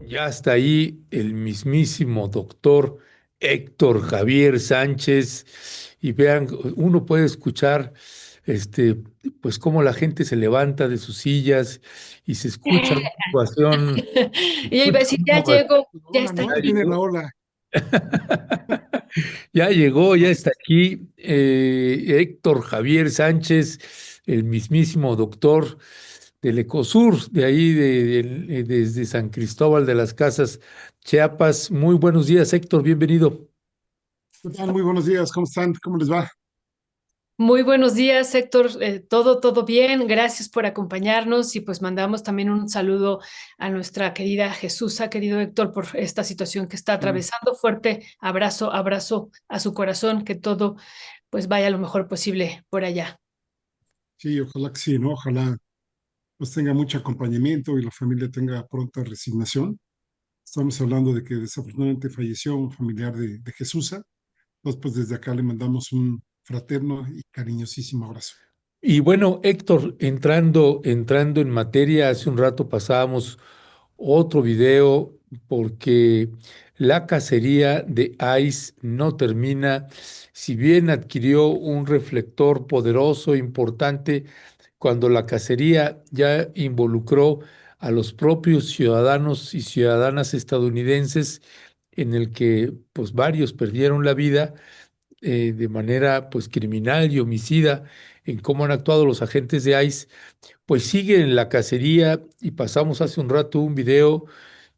Ya está ahí el mismísimo doctor Héctor Javier Sánchez y vean, uno puede escuchar este, pues cómo la gente se levanta de sus sillas y se escucha una ovación, Y yo iba a decir, ya llegó, ya ya está Ahí aquí. viene la llegó, ola. ya llegó, ya está aquí Héctor Javier Sánchez, el mismísimo doctor del Ecosur, de ahí desde San Cristóbal de las Casas, Chiapas. Muy buenos días, Héctor, bienvenido. ¿Qué tal? Muy buenos días, ¿cómo están? ¿Cómo les va? Muy buenos días, Héctor. Todo bien. Gracias por acompañarnos y pues mandamos también un saludo a nuestra querida Jesusa, querido Héctor, por esta situación que está Sí, atravesando. Fuerte abrazo a su corazón, que todo pues vaya lo mejor posible por allá. sí, ojalá que sí, ¿no? Ojalá pues tenga mucho acompañamiento y la familia tenga pronta resignación. Estamos hablando de que desafortunadamente falleció un familiar de Jesusa. Entonces, pues desde acá le mandamos un fraterno y cariñosísimo abrazo. Y bueno, Héctor, entrando en materia, hace un rato pasábamos otro video porque la cacería de ICE no termina, si bien adquirió un reflector poderoso, importante, cuando la cacería ya involucró a los propios ciudadanos y ciudadanas estadounidenses, en el que pues varios perdieron la vida de manera pues criminal y homicida en cómo han actuado los agentes de ICE, pues sigue en la cacería y pasamos hace un rato un video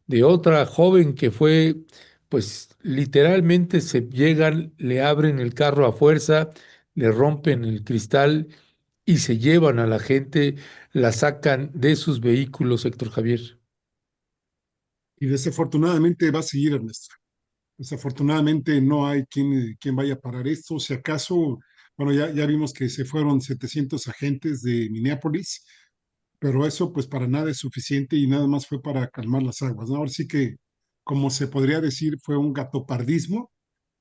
de otra joven que fue, pues literalmente se llegan, le abren el carro a fuerza, le rompen el cristal y se llevan a la gente, la sacan de sus vehículos, Héctor Javier. Y desafortunadamente va a seguir, Ernesto. Desafortunadamente no hay quien vaya a parar esto. Si acaso, bueno, ya vimos que se fueron 700 agentes de Minneapolis, pero eso pues para nada es suficiente y nada más fue para calmar las aguas, ¿no? Ahora sí que, como se podría decir, fue un gatopardismo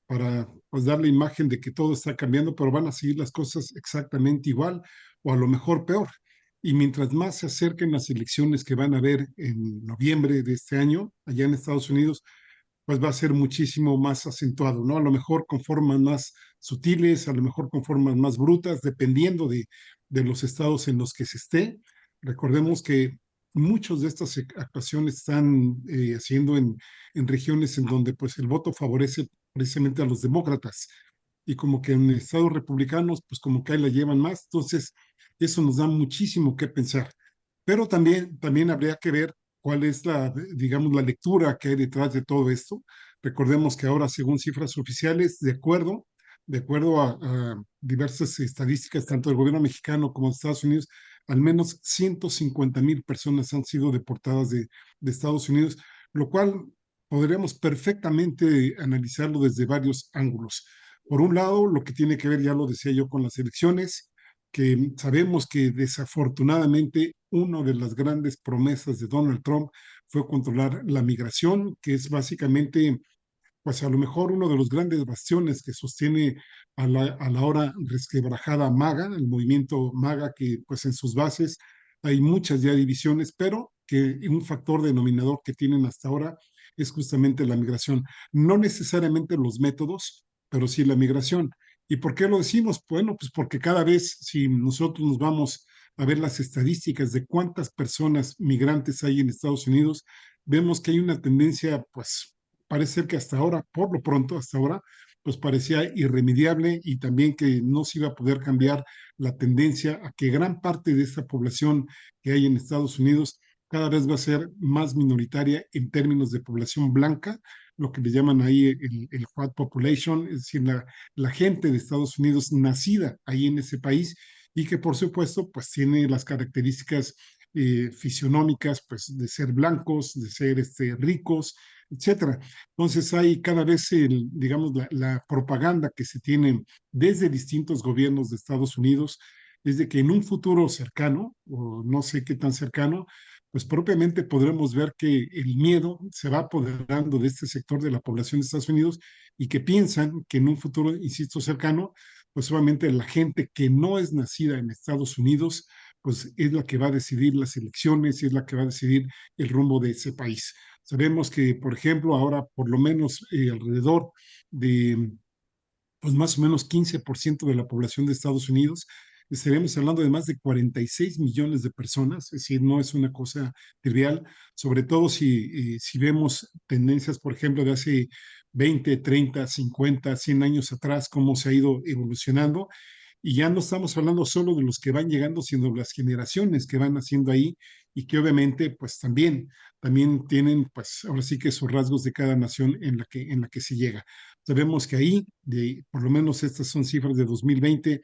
para pues dar la imagen de que todo está cambiando, pero van a seguir las cosas exactamente igual o a lo mejor peor. Y mientras más se acerquen las elecciones que van a haber en noviembre de este año, allá en Estados Unidos, pues va a ser muchísimo más acentuado, ¿no? A lo mejor con formas más sutiles, a lo mejor con formas más brutas, dependiendo de los estados en los que se esté. Recordemos que muchas de estas actuaciones están haciendo en regiones en donde pues el voto favorece precisamente a los demócratas y como que en estados republicanos pues como que ahí la llevan más, entonces eso nos da muchísimo que pensar. Pero también habría que ver cuál es la, digamos, la lectura que hay detrás de todo esto. Recordemos que ahora, según cifras oficiales, de acuerdo a diversas estadísticas, tanto del gobierno mexicano como de Estados Unidos, al menos 150,000 personas han sido deportadas de Estados Unidos, lo cual podríamos perfectamente analizarlo desde varios ángulos. Por un lado, lo que tiene que ver, ya lo decía yo, con las elecciones, que sabemos que desafortunadamente una de las grandes promesas de Donald Trump fue controlar la migración, que es básicamente, pues a lo mejor uno de los grandes bastiones que sostiene a la hora resquebrajada MAGA, el movimiento MAGA, que pues en sus bases hay muchas ya divisiones, pero que un factor denominador que tienen hasta ahora es justamente la migración. No necesariamente los métodos, pero sí la migración. ¿Y por qué lo decimos? Bueno, pues porque cada vez si nosotros nos vamos a ver las estadísticas de cuántas personas migrantes hay en Estados Unidos, vemos que hay una tendencia, pues parece ser que hasta ahora, por lo pronto, hasta ahora, pues parecía irremediable y también que no se iba a poder cambiar la tendencia a que gran parte de esta población que hay en Estados Unidos cada vez va a ser más minoritaria en términos de población blanca, lo que le llaman ahí el white population, es decir, la gente de Estados Unidos nacida ahí en ese país y que por supuesto pues tiene las características fisionómicas pues de ser blancos, de ser ricos, etcétera. Entonces hay cada vez, digamos, la propaganda que se tiene desde distintos gobiernos de Estados Unidos es de que en un futuro cercano, o no sé qué tan cercano, pues propiamente podremos ver que el miedo se va apoderando de este sector de la población de Estados Unidos y que piensan que en un futuro, insisto, cercano, pues obviamente la gente que no es nacida en Estados Unidos, pues es la que va a decidir las elecciones y es la que va a decidir el rumbo de ese país. Sabemos que, por ejemplo, ahora por lo menos alrededor de pues más o menos 15% de la población de Estados Unidos. Estaremos hablando de más de 46 millones de personas, es decir, no es una cosa trivial, sobre todo si vemos tendencias, por ejemplo, de hace 20, 30, 50, 100 años atrás, cómo se ha ido evolucionando. Y ya no estamos hablando solo de los que van llegando, sino de las generaciones que van naciendo ahí y que obviamente pues también tienen pues ahora sí que sus rasgos de cada nación en la que se llega. Sabemos que ahí, por lo menos estas son cifras de 2020,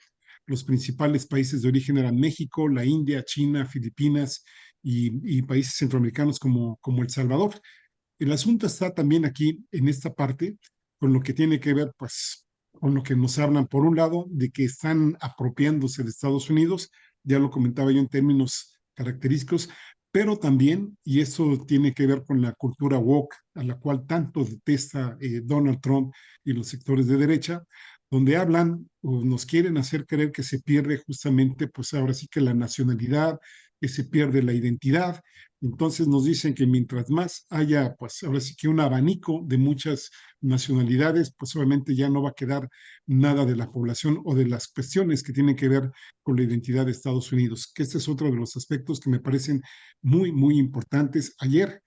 los principales países de origen eran México, la India, China, Filipinas y países centroamericanos como El Salvador. El asunto está también aquí en esta parte con lo que tiene que ver, pues, con lo que nos hablan, por un lado, de que están apropiándose de Estados Unidos, ya lo comentaba yo en términos característicos, pero también, y eso tiene que ver con la cultura woke, a la cual tanto detesta Donald Trump y los sectores de derecha, donde hablan o nos quieren hacer creer que se pierde justamente, pues ahora sí que la nacionalidad, que se pierde la identidad. Entonces nos dicen que mientras más haya, pues ahora sí que un abanico de muchas nacionalidades, pues obviamente ya no va a quedar nada de la población o de las cuestiones que tienen que ver con la identidad de Estados Unidos, que este es otro de los aspectos que me parecen muy, muy importantes. Ayer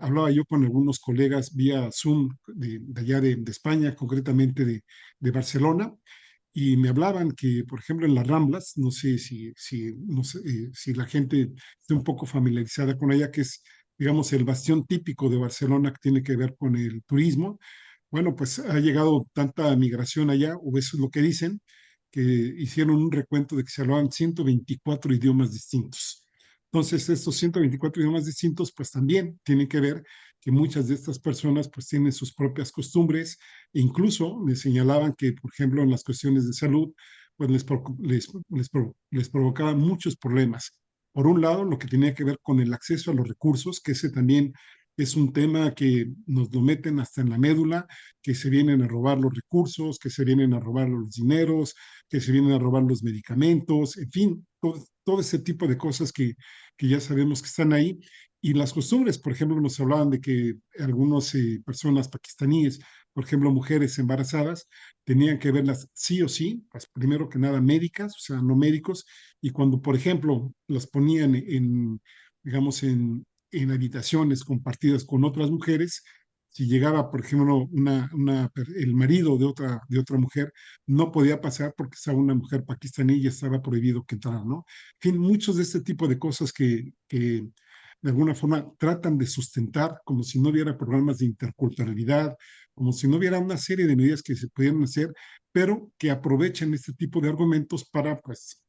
hablaba yo con algunos colegas vía Zoom de allá de España, concretamente de Barcelona, y me hablaban que, por ejemplo, en las Ramblas, no sé no sé, si la gente está un poco familiarizada con ella, que es, digamos, el bastión típico de Barcelona que tiene que ver con el turismo. Bueno, pues ha llegado tanta migración allá, o eso es lo que dicen, que hicieron un recuento de que se hablaban 124 idiomas distintos. Entonces, estos 124 idiomas distintos, pues también tienen que ver que muchas de estas personas pues tienen sus propias costumbres, e incluso me señalaban que, por ejemplo, en las cuestiones de salud, pues les provocaba muchos problemas. Por un lado, lo que tenía que ver con el acceso a los recursos, que ese también es un tema que nos lo meten hasta en la médula, que se vienen a robar los recursos, que se vienen a robar los dineros, que se vienen a robar los medicamentos, en fin, todo ese tipo de cosas que ya sabemos que están ahí. Y las costumbres, por ejemplo, nos hablaban de que algunas personas pakistaníes, por ejemplo, mujeres embarazadas, tenían que verlas sí o sí, pues primero que nada médicas, o sea, no médicos, y cuando, por ejemplo, las ponían digamos, en habitaciones compartidas con otras mujeres, si llegaba, por ejemplo, el marido de otra mujer, no podía pasar porque estaba una mujer pakistaní y estaba prohibido que entrara, ¿no? En fin, muchos de este tipo de cosas que de alguna forma tratan de sustentar como si no hubiera programas de interculturalidad, como si no hubiera una serie de medidas que se pudieran hacer, pero que aprovechan este tipo de argumentos para, pues,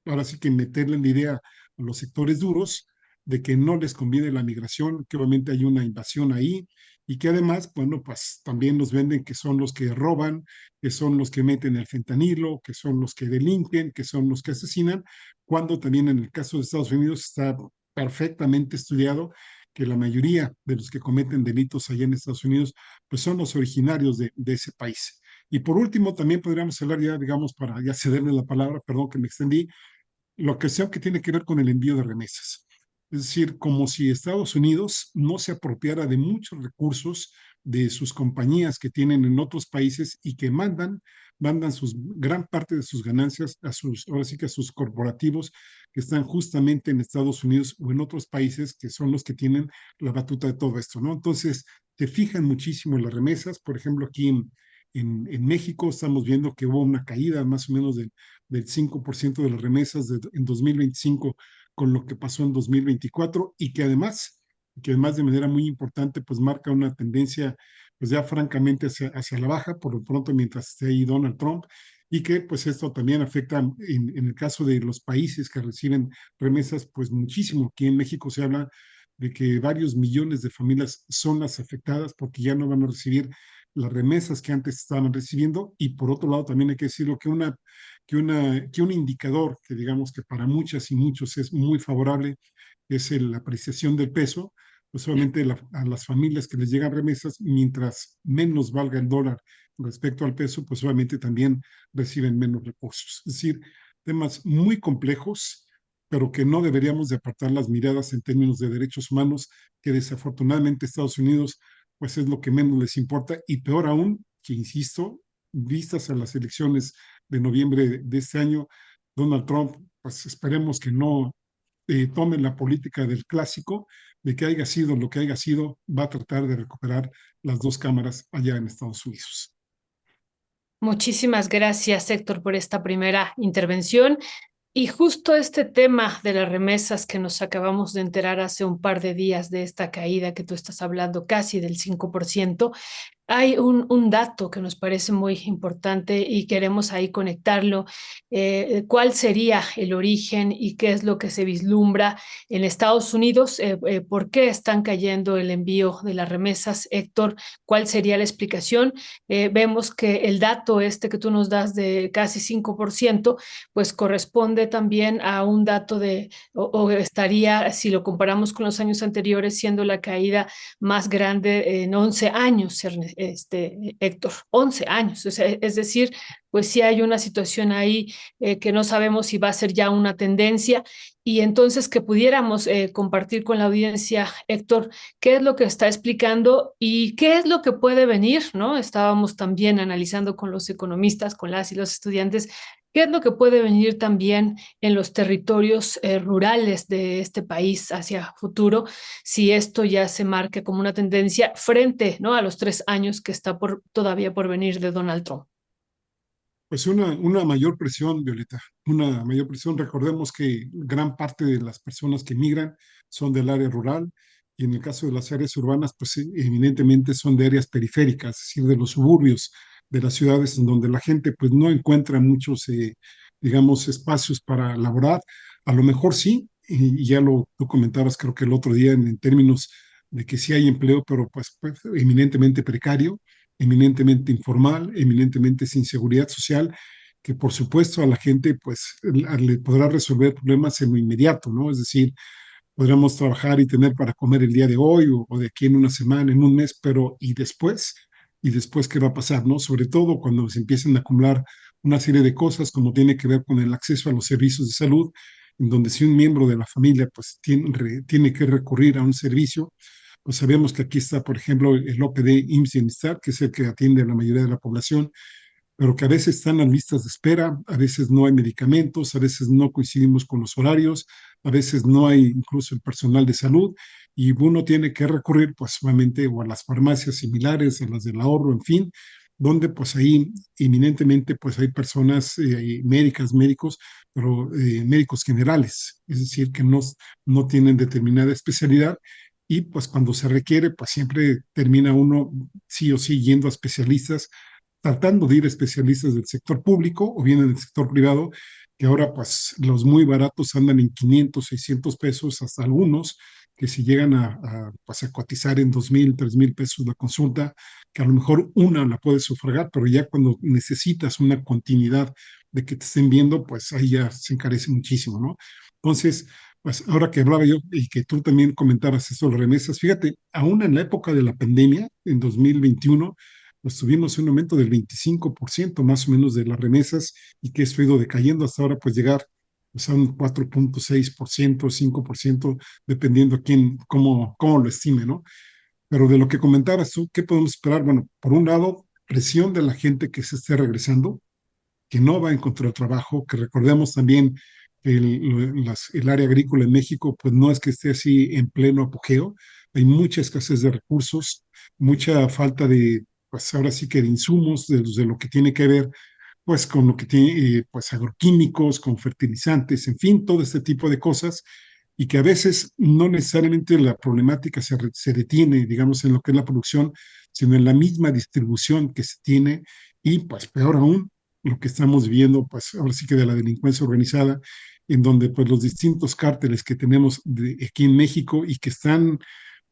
ahora sí que meterle la idea a los sectores duros de que no les conviene la migración, que obviamente hay una invasión ahí y que además, bueno, pues también nos venden que son los que roban, que son los que meten el fentanilo, que son los que delinquen, que son los que asesinan, cuando también en el caso de Estados Unidos está perfectamente estudiado que la mayoría de los que cometen delitos allá en Estados Unidos, pues son los originarios de ese país. Y por último, también podríamos hablar ya, digamos, para ya cederle la palabra, perdón que me extendí, lo que sea que tiene que ver con el envío de remesas. Es decir, como si Estados Unidos no se apropiara de muchos recursos de sus compañías que tienen en otros países y que mandan gran parte de sus ganancias ahora sí que a sus corporativos que están justamente en Estados Unidos o en otros países que son los que tienen la batuta de todo esto, ¿no? Entonces, se fijan muchísimo en las remesas. Por ejemplo, aquí en México estamos viendo que hubo una caída más o menos del 5% de las remesas en 2025 con lo que pasó en 2024 y que además de manera muy importante pues marca una tendencia pues ya francamente hacia la baja, por lo pronto mientras esté ahí Donald Trump, y que pues esto también afecta en el caso de los países que reciben remesas pues muchísimo. Aquí en México se habla de que varios millones de familias son las afectadas porque ya no van a recibir las remesas que antes estaban recibiendo. Y por otro lado también hay que decirlo que un indicador que digamos que para muchas y muchos es muy favorable es la apreciación del peso. Pues obviamente a las familias que les llegan remesas, mientras menos valga el dólar respecto al peso, pues obviamente también reciben menos recursos. Es decir, temas muy complejos, pero que no deberíamos de apartar las miradas en términos de derechos humanos, que desafortunadamente Estados Unidos pues es lo que menos les importa, y peor aún, que insisto, vistas a las elecciones de noviembre de este año, Donald Trump, pues esperemos que no tome la política del clásico, de que haya sido lo que haya sido, va a tratar de recuperar las dos cámaras allá en Estados Unidos. Muchísimas gracias, Héctor, por esta primera intervención. Y justo este tema de las remesas que nos acabamos de enterar hace un par de días de esta caída que tú estás hablando, casi del 5%. Hay un dato que nos parece muy importante y queremos ahí conectarlo. ¿Cuál sería el origen y qué es lo que se vislumbra en Estados Unidos? ¿Por qué están cayendo el envío de las remesas, Héctor? ¿Cuál sería la explicación? Vemos que el dato este que tú nos das de casi 5%, pues corresponde también a un dato o estaría, si lo comparamos con los años anteriores, siendo la caída más grande en 11 años, Héctor, 11 años. O sea, es decir, pues sí hay una situación ahí que no sabemos si va a ser ya una tendencia. Y entonces que pudiéramos compartir con la audiencia, Héctor, qué es lo que está explicando y qué es lo que puede venir, ¿no? Estábamos también analizando con los economistas, con las y los estudiantes, qué es lo que puede venir también en los territorios rurales de este país hacia futuro, si esto ya se marca como una tendencia frente, ¿no?, a los 3 años que está todavía por venir de Donald Trump. Pues una mayor presión, Violeta, una mayor presión. Recordemos que gran parte de las personas que migran son del área rural, y en el caso de las áreas urbanas, pues evidentemente son de áreas periféricas, es decir, de los suburbios de las ciudades, en donde la gente pues no encuentra muchos, digamos, espacios para laborar. A lo mejor sí, y ya tú comentabas creo que el otro día en términos de que sí hay empleo, pero pues eminentemente precario, eminentemente informal, eminentemente sin seguridad social, que por supuesto a la gente pues le podrá resolver problemas en lo inmediato, ¿no? Es decir, podremos trabajar y tener para comer el día de hoy o de aquí en una semana, en un mes, pero ¿y después qué va a pasar, no? Sobre todo cuando se empiecen a acumular una serie de cosas como tiene que ver con el acceso a los servicios de salud, en donde si un miembro de la familia pues tiene que recurrir a un servicio, pues sabemos que aquí está, por ejemplo, el OPD IMSS Bienestar, que es el que atiende a la mayoría de la población, pero que a veces están las listas de espera, a veces no hay medicamentos, a veces no coincidimos con los horarios, a veces no hay incluso el personal de salud, y uno tiene que recurrir pues obviamente o a las farmacias similares, a las del ahorro, en fin, donde pues ahí eminentemente pues hay personas médicas, médicos, pero médicos generales, es decir, que no tienen determinada especialidad, y pues cuando se requiere pues siempre termina uno sí o sí yendo a especialistas, tratando de ir a especialistas del sector público o bien en el sector privado, que ahora pues los muy baratos andan en 500, 600 pesos, hasta algunos que si llegan pues, a cotizar en 2,000, 3,000 pesos la consulta, que a lo mejor una la puedes sufragar, pero ya cuando necesitas una continuidad de que te estén viendo, pues ahí ya se encarece muchísimo, ¿no? Entonces, pues ahora que hablaba yo y que tú también comentabas esto de remesas, fíjate, aún en la época de la pandemia, en 2021, pues tuvimos un aumento del 25% más o menos de las remesas, y que esto ha ido decayendo hasta ahora, pues llegar pues, a un 4,6%, 5%, dependiendo quién, cómo lo estime, ¿no? Pero de lo que comentabas tú, ¿qué podemos esperar? Bueno, por un lado, presión de la gente que se esté regresando, que no va a encontrar trabajo, que recordemos también que el área agrícola en México, pues no es que esté así en pleno apogeo, hay mucha escasez de recursos, mucha falta de, pues ahora sí que de insumos, de lo que tiene que ver, pues con lo que tiene, pues agroquímicos, con fertilizantes, en fin, todo este tipo de cosas, y que a veces no necesariamente la problemática se detiene, digamos, en lo que es la producción, sino en la misma distribución que se tiene, y pues peor aún, lo que estamos viendo, pues ahora sí que de la delincuencia organizada, en donde pues los distintos cárteles que tenemos aquí en México y que están,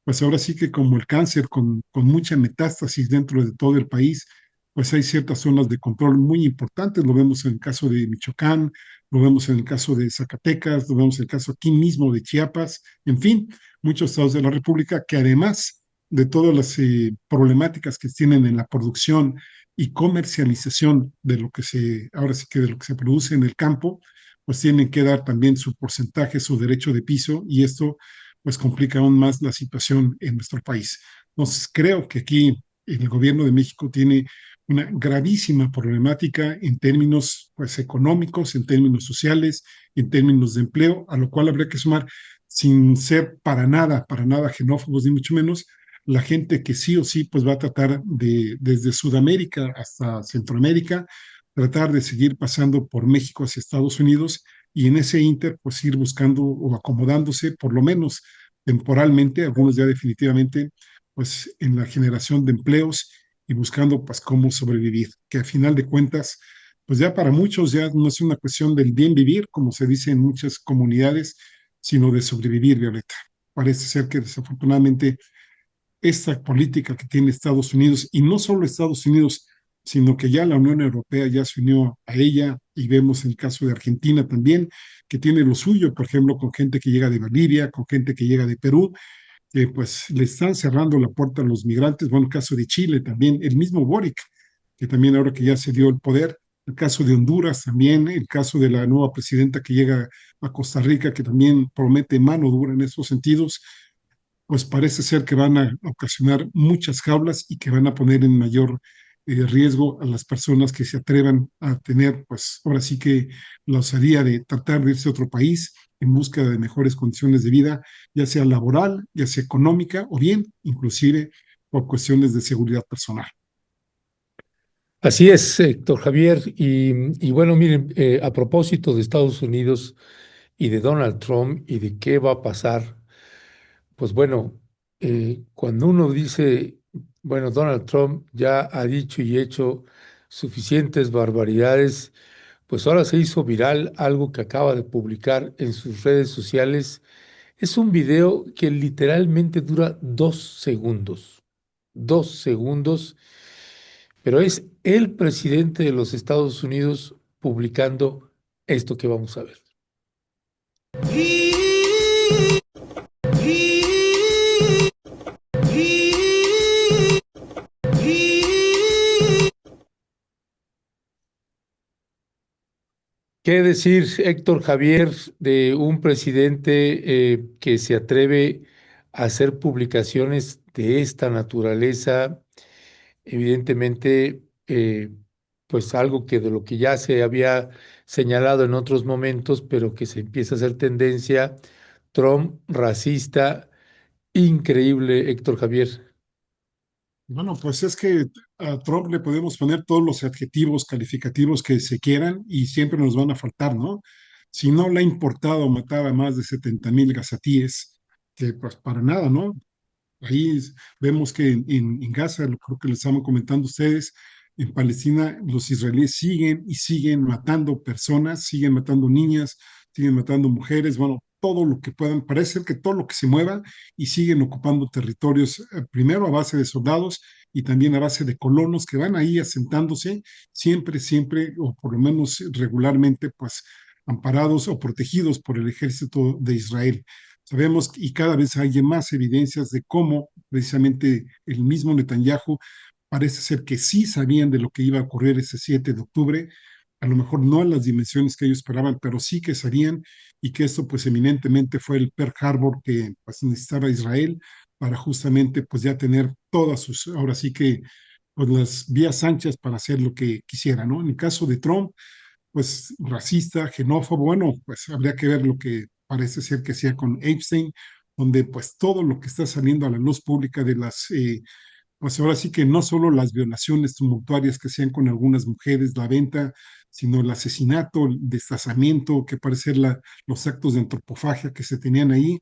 pues ahora sí que como el cáncer, con mucha metástasis dentro de todo el país, pues hay ciertas zonas de control muy importantes. Lo vemos en el caso de Michoacán, lo vemos en el caso de Zacatecas, lo vemos en el caso aquí mismo de Chiapas, en fin, muchos estados de la República que además de todas las problemáticas que tienen en la producción y comercialización de lo que ahora sí que de lo que se produce en el campo, pues tienen que dar también su porcentaje, su derecho de piso, y esto pues complica aún más la situación en nuestro país. Entonces, creo que aquí el gobierno de México tiene una gravísima problemática en términos pues, económicos, en términos sociales, en términos de empleo, a lo cual habría que sumar, sin ser para nada xenófobos, ni mucho menos, la gente que sí o sí pues va a tratar de, desde Sudamérica hasta Centroamérica, tratar de seguir pasando por México hacia Estados Unidos y en ese inter pues ir buscando o acomodándose por lo menos temporalmente, algunos ya definitivamente, pues en la generación de empleos y buscando pues cómo sobrevivir, que a final de cuentas, pues ya para muchos ya no es una cuestión del bien vivir, como se dice en muchas comunidades, sino de sobrevivir, Violeta. Parece ser que desafortunadamente esta política que tiene Estados Unidos, y no solo Estados Unidos, sino que ya la Unión Europea ya se unió a ella, y vemos el caso de Argentina también, que tiene lo suyo, por ejemplo, con gente que llega de Bolivia, con gente que llega de Perú, que pues le están cerrando la puerta a los migrantes. Bueno, el caso de Chile también, el mismo Boric, que también ahora que ya se dio el poder, el caso de Honduras también, el caso de la nueva presidenta que llega a Costa Rica, que también promete mano dura en esos sentidos, pues parece ser que van a ocasionar muchas jaulas y que van a poner en mayor riesgo a las personas que se atrevan a tener, pues ahora sí que la osadía de tratar de irse a otro país en búsqueda de mejores condiciones de vida, ya sea laboral, ya sea económica o bien inclusive por cuestiones de seguridad personal. Así es, Héctor Javier. Y bueno, miren, a propósito de Estados Unidos y de Donald Trump y de qué va a pasar, pues bueno, cuando uno dice, bueno, Donald Trump ya ha dicho y hecho suficientes barbaridades, pues ahora se hizo viral algo que acaba de publicar en sus redes sociales. Es un video que literalmente dura 2 segundos, 2 segundos, pero es el presidente de los Estados Unidos publicando esto que vamos a ver. ¿Qué decir, Héctor Javier, de un presidente que se atreve a hacer publicaciones de esta naturaleza? Evidentemente, pues algo que de lo que ya se había señalado en otros momentos, pero que se empieza a hacer tendencia, Trump racista, increíble, Héctor Javier. Bueno, pues es que a Trump le podemos poner todos los adjetivos calificativos que se quieran y siempre nos van a faltar, ¿no? Si no le ha importado matar a más de 70,000 gazatíes, que pues para nada, ¿no? Ahí vemos que en Gaza, lo creo que les estaban comentando ustedes, en Palestina los israelíes siguen y siguen matando personas, siguen matando niñas, siguen matando mujeres, bueno, todo lo que puedan, parece ser que todo lo que se mueva y siguen ocupando territorios, primero a base de soldados y también a base de colonos que van ahí asentándose siempre, siempre, o por lo menos regularmente, pues amparados o protegidos por el ejército de Israel. Sabemos y cada vez hay más evidencias de cómo precisamente el mismo Netanyahu parece ser que sí sabían de lo que iba a ocurrir ese 7 de octubre, a lo mejor no en las dimensiones que ellos esperaban, pero sí que sabían, y que esto pues eminentemente fue el Pearl Harbor que pues necesitaba Israel para justamente pues ya tener todas sus, ahora sí que pues las vías anchas para hacer lo que quisiera, ¿no? En el caso de Trump, pues racista, xenófobo, bueno, pues habría que ver lo que parece ser que hacía con Epstein, donde pues todo lo que está saliendo a la luz pública de las, pues ahora sí que no solo las violaciones tumultuarias que sean con algunas mujeres, la venta, sino el asesinato, el destazamiento, que parece ser los actos de antropofagia que se tenían ahí,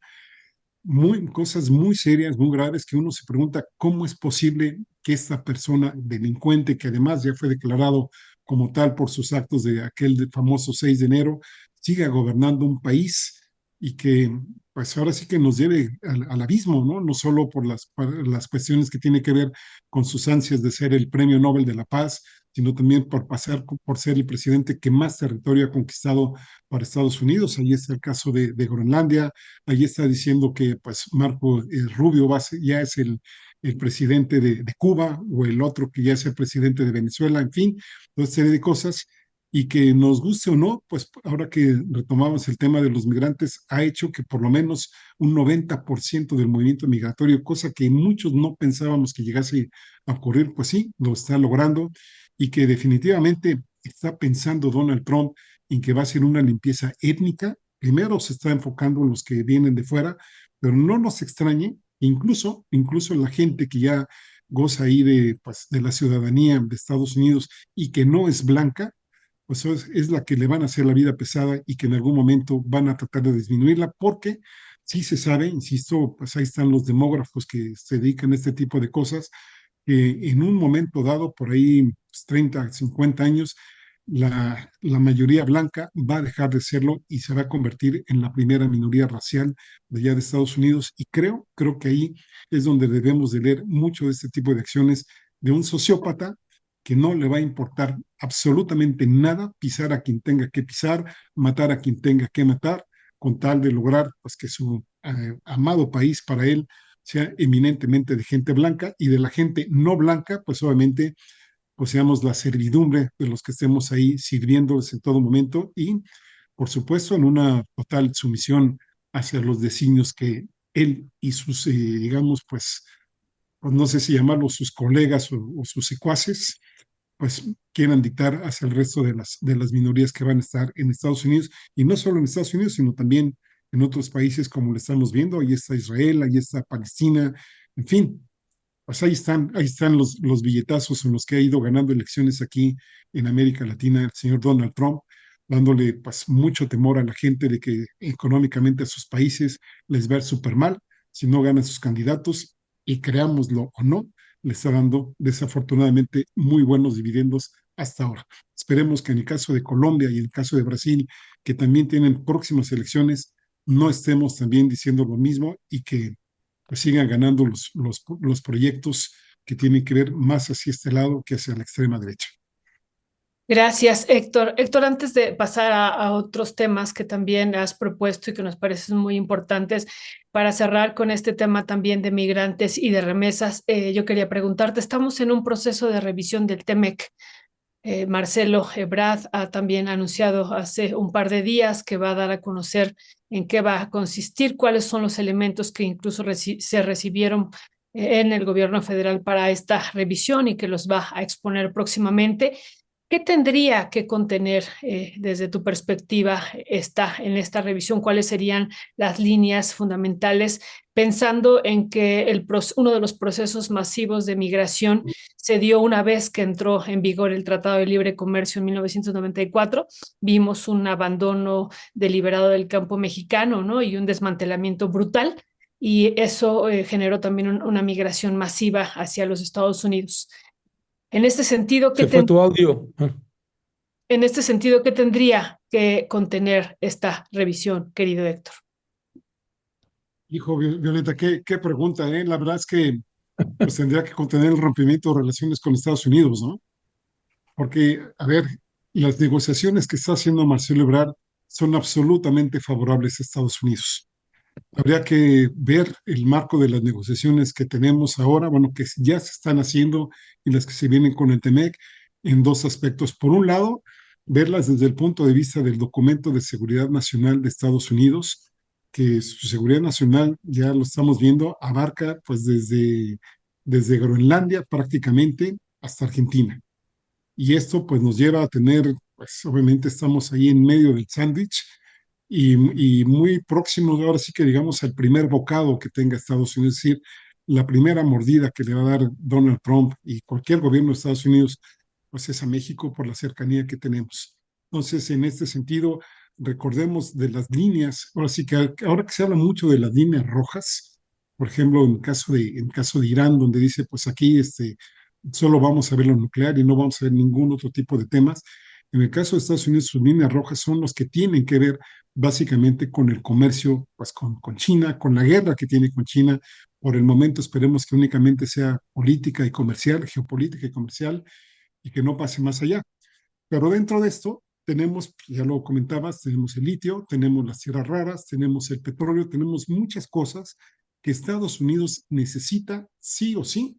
cosas muy serias, muy graves, que uno se pregunta cómo es posible que esta persona delincuente, que además ya fue declarado como tal por sus actos de aquel famoso 6 de enero, siga gobernando un país y que pues ahora sí que nos lleve al abismo, ¿no? No solo por las cuestiones que tiene que ver con sus ansias de ser el Premio Nobel de la Paz, sino también por pasar por ser el presidente que más territorio ha conquistado para Estados Unidos. Ahí está el caso de Groenlandia. Ahí está diciendo que pues Marco Rubio ya es el presidente de Cuba o el otro que ya es el presidente de Venezuela, en fin, toda serie de cosas. Y que nos guste o no, pues ahora que retomamos el tema de los migrantes, ha hecho que por lo menos un 90% del movimiento migratorio, cosa que muchos no pensábamos que llegase a ocurrir, pues sí, lo está logrando y que definitivamente está pensando Donald Trump en que va a ser una limpieza étnica. Primero se está enfocando en los que vienen de fuera, pero no nos extrañe, incluso la gente que ya goza ahí pues, de la ciudadanía de Estados Unidos y que no es blanca, pues es la que le van a hacer la vida pesada y que en algún momento van a tratar de disminuirla, porque sí se sabe, insisto, pues ahí están los demógrafos que se dedican a este tipo de cosas, que en un momento dado, por ahí pues, 30, 50 años, la mayoría blanca va a dejar de serlo y se va a convertir en la primera minoría racial de allá de Estados Unidos. Y creo que ahí es donde debemos de leer mucho de este tipo de acciones de un sociópata que no le va a importar absolutamente nada pisar a quien tenga que pisar, matar a quien tenga que matar, con tal de lograr pues, que su amado país para él sea eminentemente de gente blanca y de la gente no blanca, pues obviamente pues seamos la servidumbre de los que estemos ahí sirviéndoles en todo momento y por supuesto en una total sumisión hacia los designios que él y sus, digamos, pues no sé si llamarlos sus colegas o sus secuaces, pues quieran dictar hacia el resto de las minorías que van a estar en Estados Unidos, y no solo en Estados Unidos, sino también en otros países como lo estamos viendo, ahí está Israel, ahí está Palestina, en fin, pues ahí están los billetazos en los que ha ido ganando elecciones aquí en América Latina el señor Donald Trump, dándole pues mucho temor a la gente de que económicamente a sus países les va a ir súper mal si no ganan sus candidatos, y creámoslo o no, le está dando desafortunadamente muy buenos dividendos hasta ahora. Esperemos que en el caso de Colombia y en el caso de Brasil, que también tienen próximas elecciones, no estemos también diciendo lo mismo y que pues sigan ganando los proyectos que tienen que ver más hacia este lado que hacia la extrema derecha. Gracias, Héctor. Héctor, antes de pasar a otros temas que también has propuesto y que nos parecen muy importantes, para cerrar con este tema también de migrantes y de remesas, yo quería preguntarte, estamos en un proceso de revisión del TEMEC. Marcelo Ebrard ha también anunciado hace un par de días que va a dar a conocer en qué va a consistir, cuáles son los elementos que incluso se recibieron en el gobierno federal para esta revisión y que los va a exponer próximamente. ¿Qué tendría que contener desde tu perspectiva en esta revisión? ¿Cuáles serían las líneas fundamentales, pensando en que uno de los procesos masivos de migración se dio una vez que entró en vigor el Tratado de Libre Comercio en 1994? Vimos un abandono deliberado del campo mexicano, ¿no? Y un desmantelamiento brutal. Y eso generó también una migración masiva hacia los Estados Unidos. En este sentido, Se fue tu audio. ¿qué tendría que contener esta revisión, querido Héctor? Hijo, Violeta, qué pregunta, ¿eh? La verdad es que pues tendría que contener el rompimiento de relaciones con Estados Unidos, ¿no? Porque, a ver, las negociaciones que está haciendo Marcelo Ebrard son absolutamente favorables a Estados Unidos. Habría que ver el marco de las negociaciones que tenemos ahora, bueno, que ya se están haciendo y las que se vienen con el TEMEC en dos aspectos. Por un lado, verlas desde el punto de vista del documento de seguridad nacional de Estados Unidos, que su seguridad nacional, ya lo estamos viendo, abarca pues desde Groenlandia prácticamente hasta Argentina. Y esto pues nos lleva a tener, pues obviamente estamos ahí en medio del sándwich y muy próximos ahora sí que digamos al primer bocado que tenga Estados Unidos, es decir, la primera mordida que le va a dar Donald Trump y cualquier gobierno de Estados Unidos, pues es a México por la cercanía que tenemos. Entonces, en este sentido, recordemos de las líneas, ahora sí que ahora que se habla mucho de las líneas rojas, por ejemplo, en caso de Irán, donde dice, pues aquí solo vamos a ver lo nuclear y no vamos a ver ningún otro tipo de temas. En el caso de Estados Unidos, sus líneas rojas son los que tienen que ver básicamente con el comercio, pues con China, con la guerra que tiene con China. Por el momento esperemos que únicamente sea política y comercial, geopolítica y comercial, y que no pase más allá. Pero dentro de esto tenemos, ya lo comentabas, tenemos el litio, tenemos las tierras raras, tenemos el petróleo, tenemos muchas cosas que Estados Unidos necesita sí o sí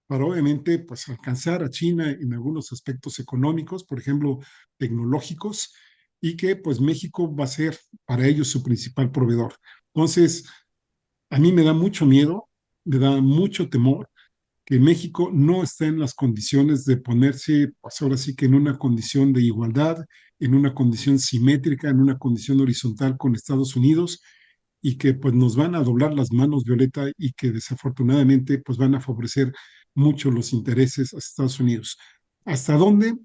para obviamente pues alcanzar a China en algunos aspectos económicos, por ejemplo, tecnológicos, y que pues México va a ser para ellos su principal proveedor. Entonces, a mí me da mucho miedo, me da mucho temor que México no está en las condiciones de ponerse, pues ahora sí que en una condición de igualdad, en una condición simétrica, en una condición horizontal con Estados Unidos, y que pues nos van a doblar las manos, Violeta, y que desafortunadamente pues van a favorecer mucho los intereses a Estados Unidos. ¿Hasta dónde?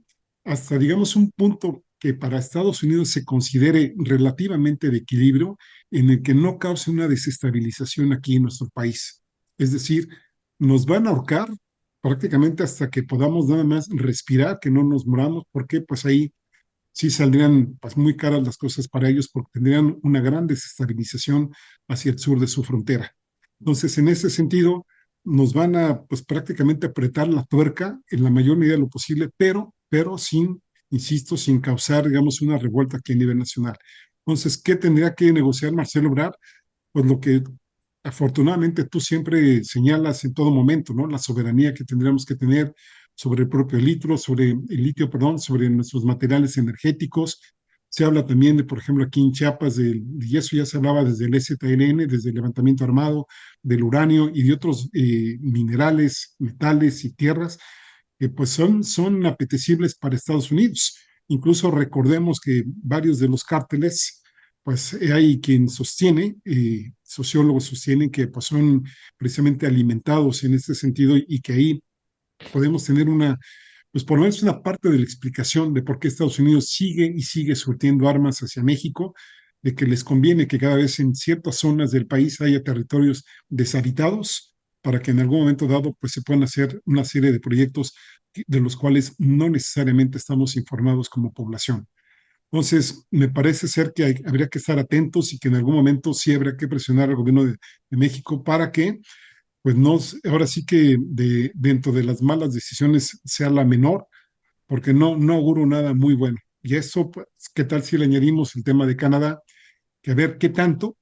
Hasta digamos un punto que para Estados Unidos se considere relativamente de equilibrio, en el que no cause una desestabilización aquí en nuestro país. Es decir, nos van a ahorcar prácticamente hasta que podamos nada más respirar, que no nos moramos, porque pues ahí sí saldrían pues, muy caras las cosas para ellos, porque tendrían una gran desestabilización hacia el sur de su frontera. Entonces, en ese sentido, nos van a pues prácticamente apretar la tuerca en la mayor medida de lo posible, pero sin, insisto, sin causar, digamos, una revuelta aquí a nivel nacional. Entonces, ¿qué tendría que negociar Marcelo Ebrard? Pues lo que afortunadamente tú siempre señalas en todo momento, ¿no? La soberanía que tendríamos que tener sobre el propio litio, perdón, sobre nuestros materiales energéticos. Se habla también de, por ejemplo, aquí en Chiapas, y eso ya se hablaba desde el STLN, desde el levantamiento armado, del uranio y de otros minerales, metales y tierras que pues son apetecibles para Estados Unidos. Incluso recordemos que varios de los cárteles, pues hay quien sostiene, sociólogos sostienen que pues son precisamente alimentados en este sentido y que ahí podemos tener pues por lo menos una parte de la explicación de por qué Estados Unidos sigue y sigue surtiendo armas hacia México, de que les conviene que cada vez en ciertas zonas del país haya territorios deshabitados para que en algún momento dado pues se puedan hacer una serie de proyectos de los cuales no necesariamente estamos informados como población. Entonces, me parece ser que habría que estar atentos y que en algún momento sí habría que presionar al gobierno de México para que pues no, ahora sí que dentro de las malas decisiones sea la menor, porque no auguro nada muy bueno. Y eso, pues, ¿qué tal si le añadimos el tema de Canadá? Que a ver qué tanto,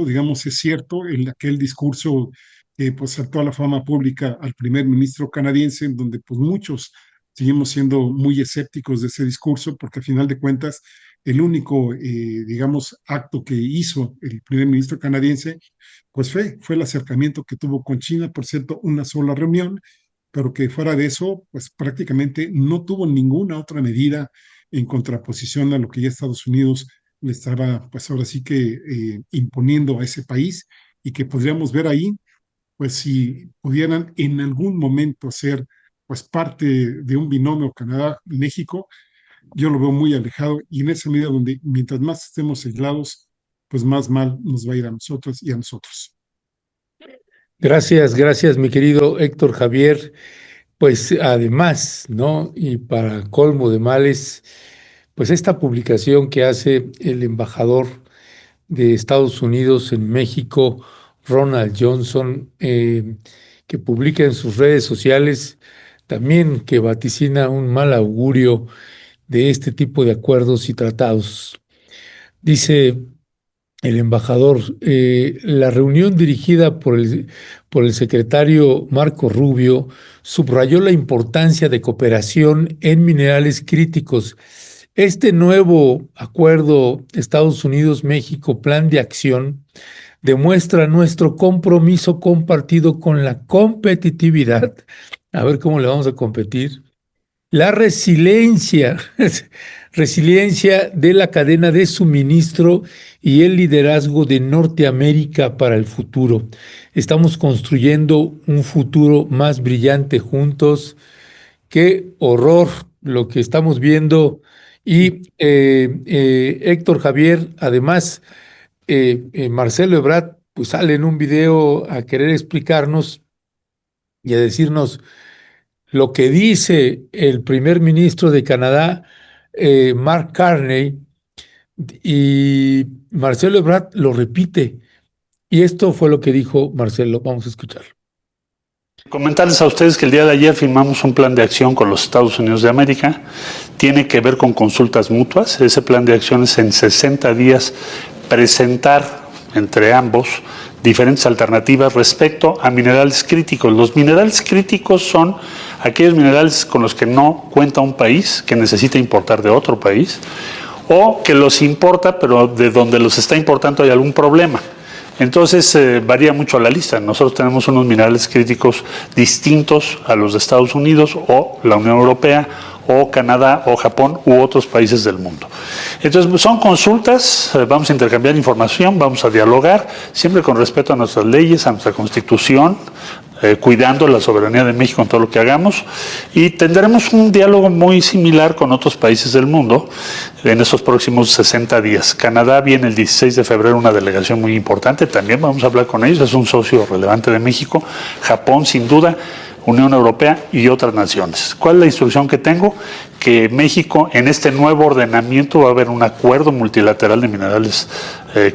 digamos, es cierto en aquel discurso que pues saltó a la fama pública al primer ministro canadiense, en donde pues muchos seguimos siendo muy escépticos de ese discurso, porque al final de cuentas el único, digamos, acto que hizo el primer ministro canadiense, pues fue el acercamiento que tuvo con China, por cierto, una sola reunión, pero que fuera de eso, pues prácticamente no tuvo ninguna otra medida en contraposición a lo que ya Estados Unidos le estaba, pues ahora sí que imponiendo a ese país, y que podríamos ver ahí, pues si pudieran en algún momento ser pues parte de un binomio Canadá-México, yo lo veo muy alejado, y en esa medida donde mientras más estemos aislados, pues más mal nos va a ir a nosotros y a nosotros. Gracias, gracias, mi querido Héctor Javier. Pues además, ¿no? Y para colmo de males, pues esta publicación que hace el embajador de Estados Unidos en México, Ronald Johnson, que publica en sus redes sociales, también que vaticina un mal augurio de este tipo de acuerdos y tratados. Dice el embajador, la reunión dirigida por el secretario Marco Rubio subrayó la importancia de cooperación en minerales críticos. Este nuevo acuerdo Estados Unidos-México, plan de acción, demuestra nuestro compromiso compartido con la competitividad. A ver cómo le vamos a competir. La resiliencia, resiliencia de la cadena de suministro y el liderazgo de Norteamérica para el futuro. Estamos construyendo un futuro más brillante juntos. Qué horror lo que estamos viendo. Y Héctor Javier, además, Marcelo Ebrard, pues sale en un video a querer explicarnos y a decirnos lo que dice el primer ministro de Canadá, Mark Carney, y Marcelo Ebrard lo repite. Y esto fue lo que dijo Marcelo. Vamos a escucharlo. Comentarles a ustedes que el día de ayer firmamos un plan de acción con los Estados Unidos de América. Tiene que ver con consultas mutuas. Ese plan de acción es en 60 días presentar entre ambos diferentes alternativas respecto a minerales críticos. Los minerales críticos son aquellos minerales con los que no cuenta un país, que necesita importar de otro país, o que los importa, pero de donde los está importando hay algún problema. Entonces varía mucho la lista. Nosotros tenemos unos minerales críticos distintos a los de Estados Unidos o la Unión Europea o Canadá o Japón u otros países del mundo. Entonces son consultas, vamos a intercambiar información, vamos a dialogar, siempre con respeto a nuestras leyes, a nuestra Constitución, cuidando la soberanía de México en todo lo que hagamos, y tendremos un diálogo muy similar con otros países del mundo en estos próximos 60 días. Canadá viene el 16 de febrero una delegación muy importante, también vamos a hablar con ellos, es un socio relevante de México. Japón, sin duda, Unión Europea y otras naciones. ¿Cuál es la instrucción que tengo? Que México, en este nuevo ordenamiento, va a haber un acuerdo multilateral de minerales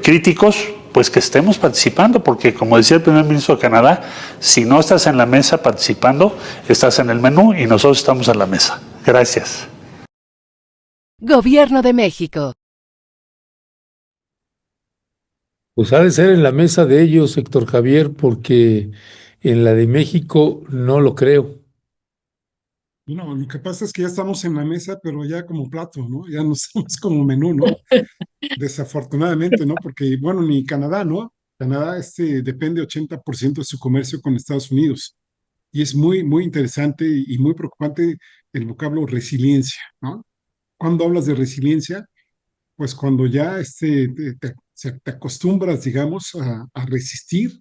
críticos, pues que estemos participando, porque como decía el primer ministro de Canadá, si no estás en la mesa participando, estás en el menú y nosotros estamos en la mesa. Gracias. Gobierno de México. Pues ha de ser en la mesa de ellos, Héctor Javier, porque en la de México no lo creo. No, lo que pasa es que ya estamos en la mesa, pero ya como plato, ¿no? Ya no estamos como menú, ¿no? Desafortunadamente, ¿no? Porque, bueno, ni Canadá, ¿no? Canadá depende 80% de su comercio con Estados Unidos. Y es muy, muy interesante y muy preocupante el vocablo resiliencia, ¿no? Cuando hablas de resiliencia, pues cuando ya te acostumbras, digamos, a resistir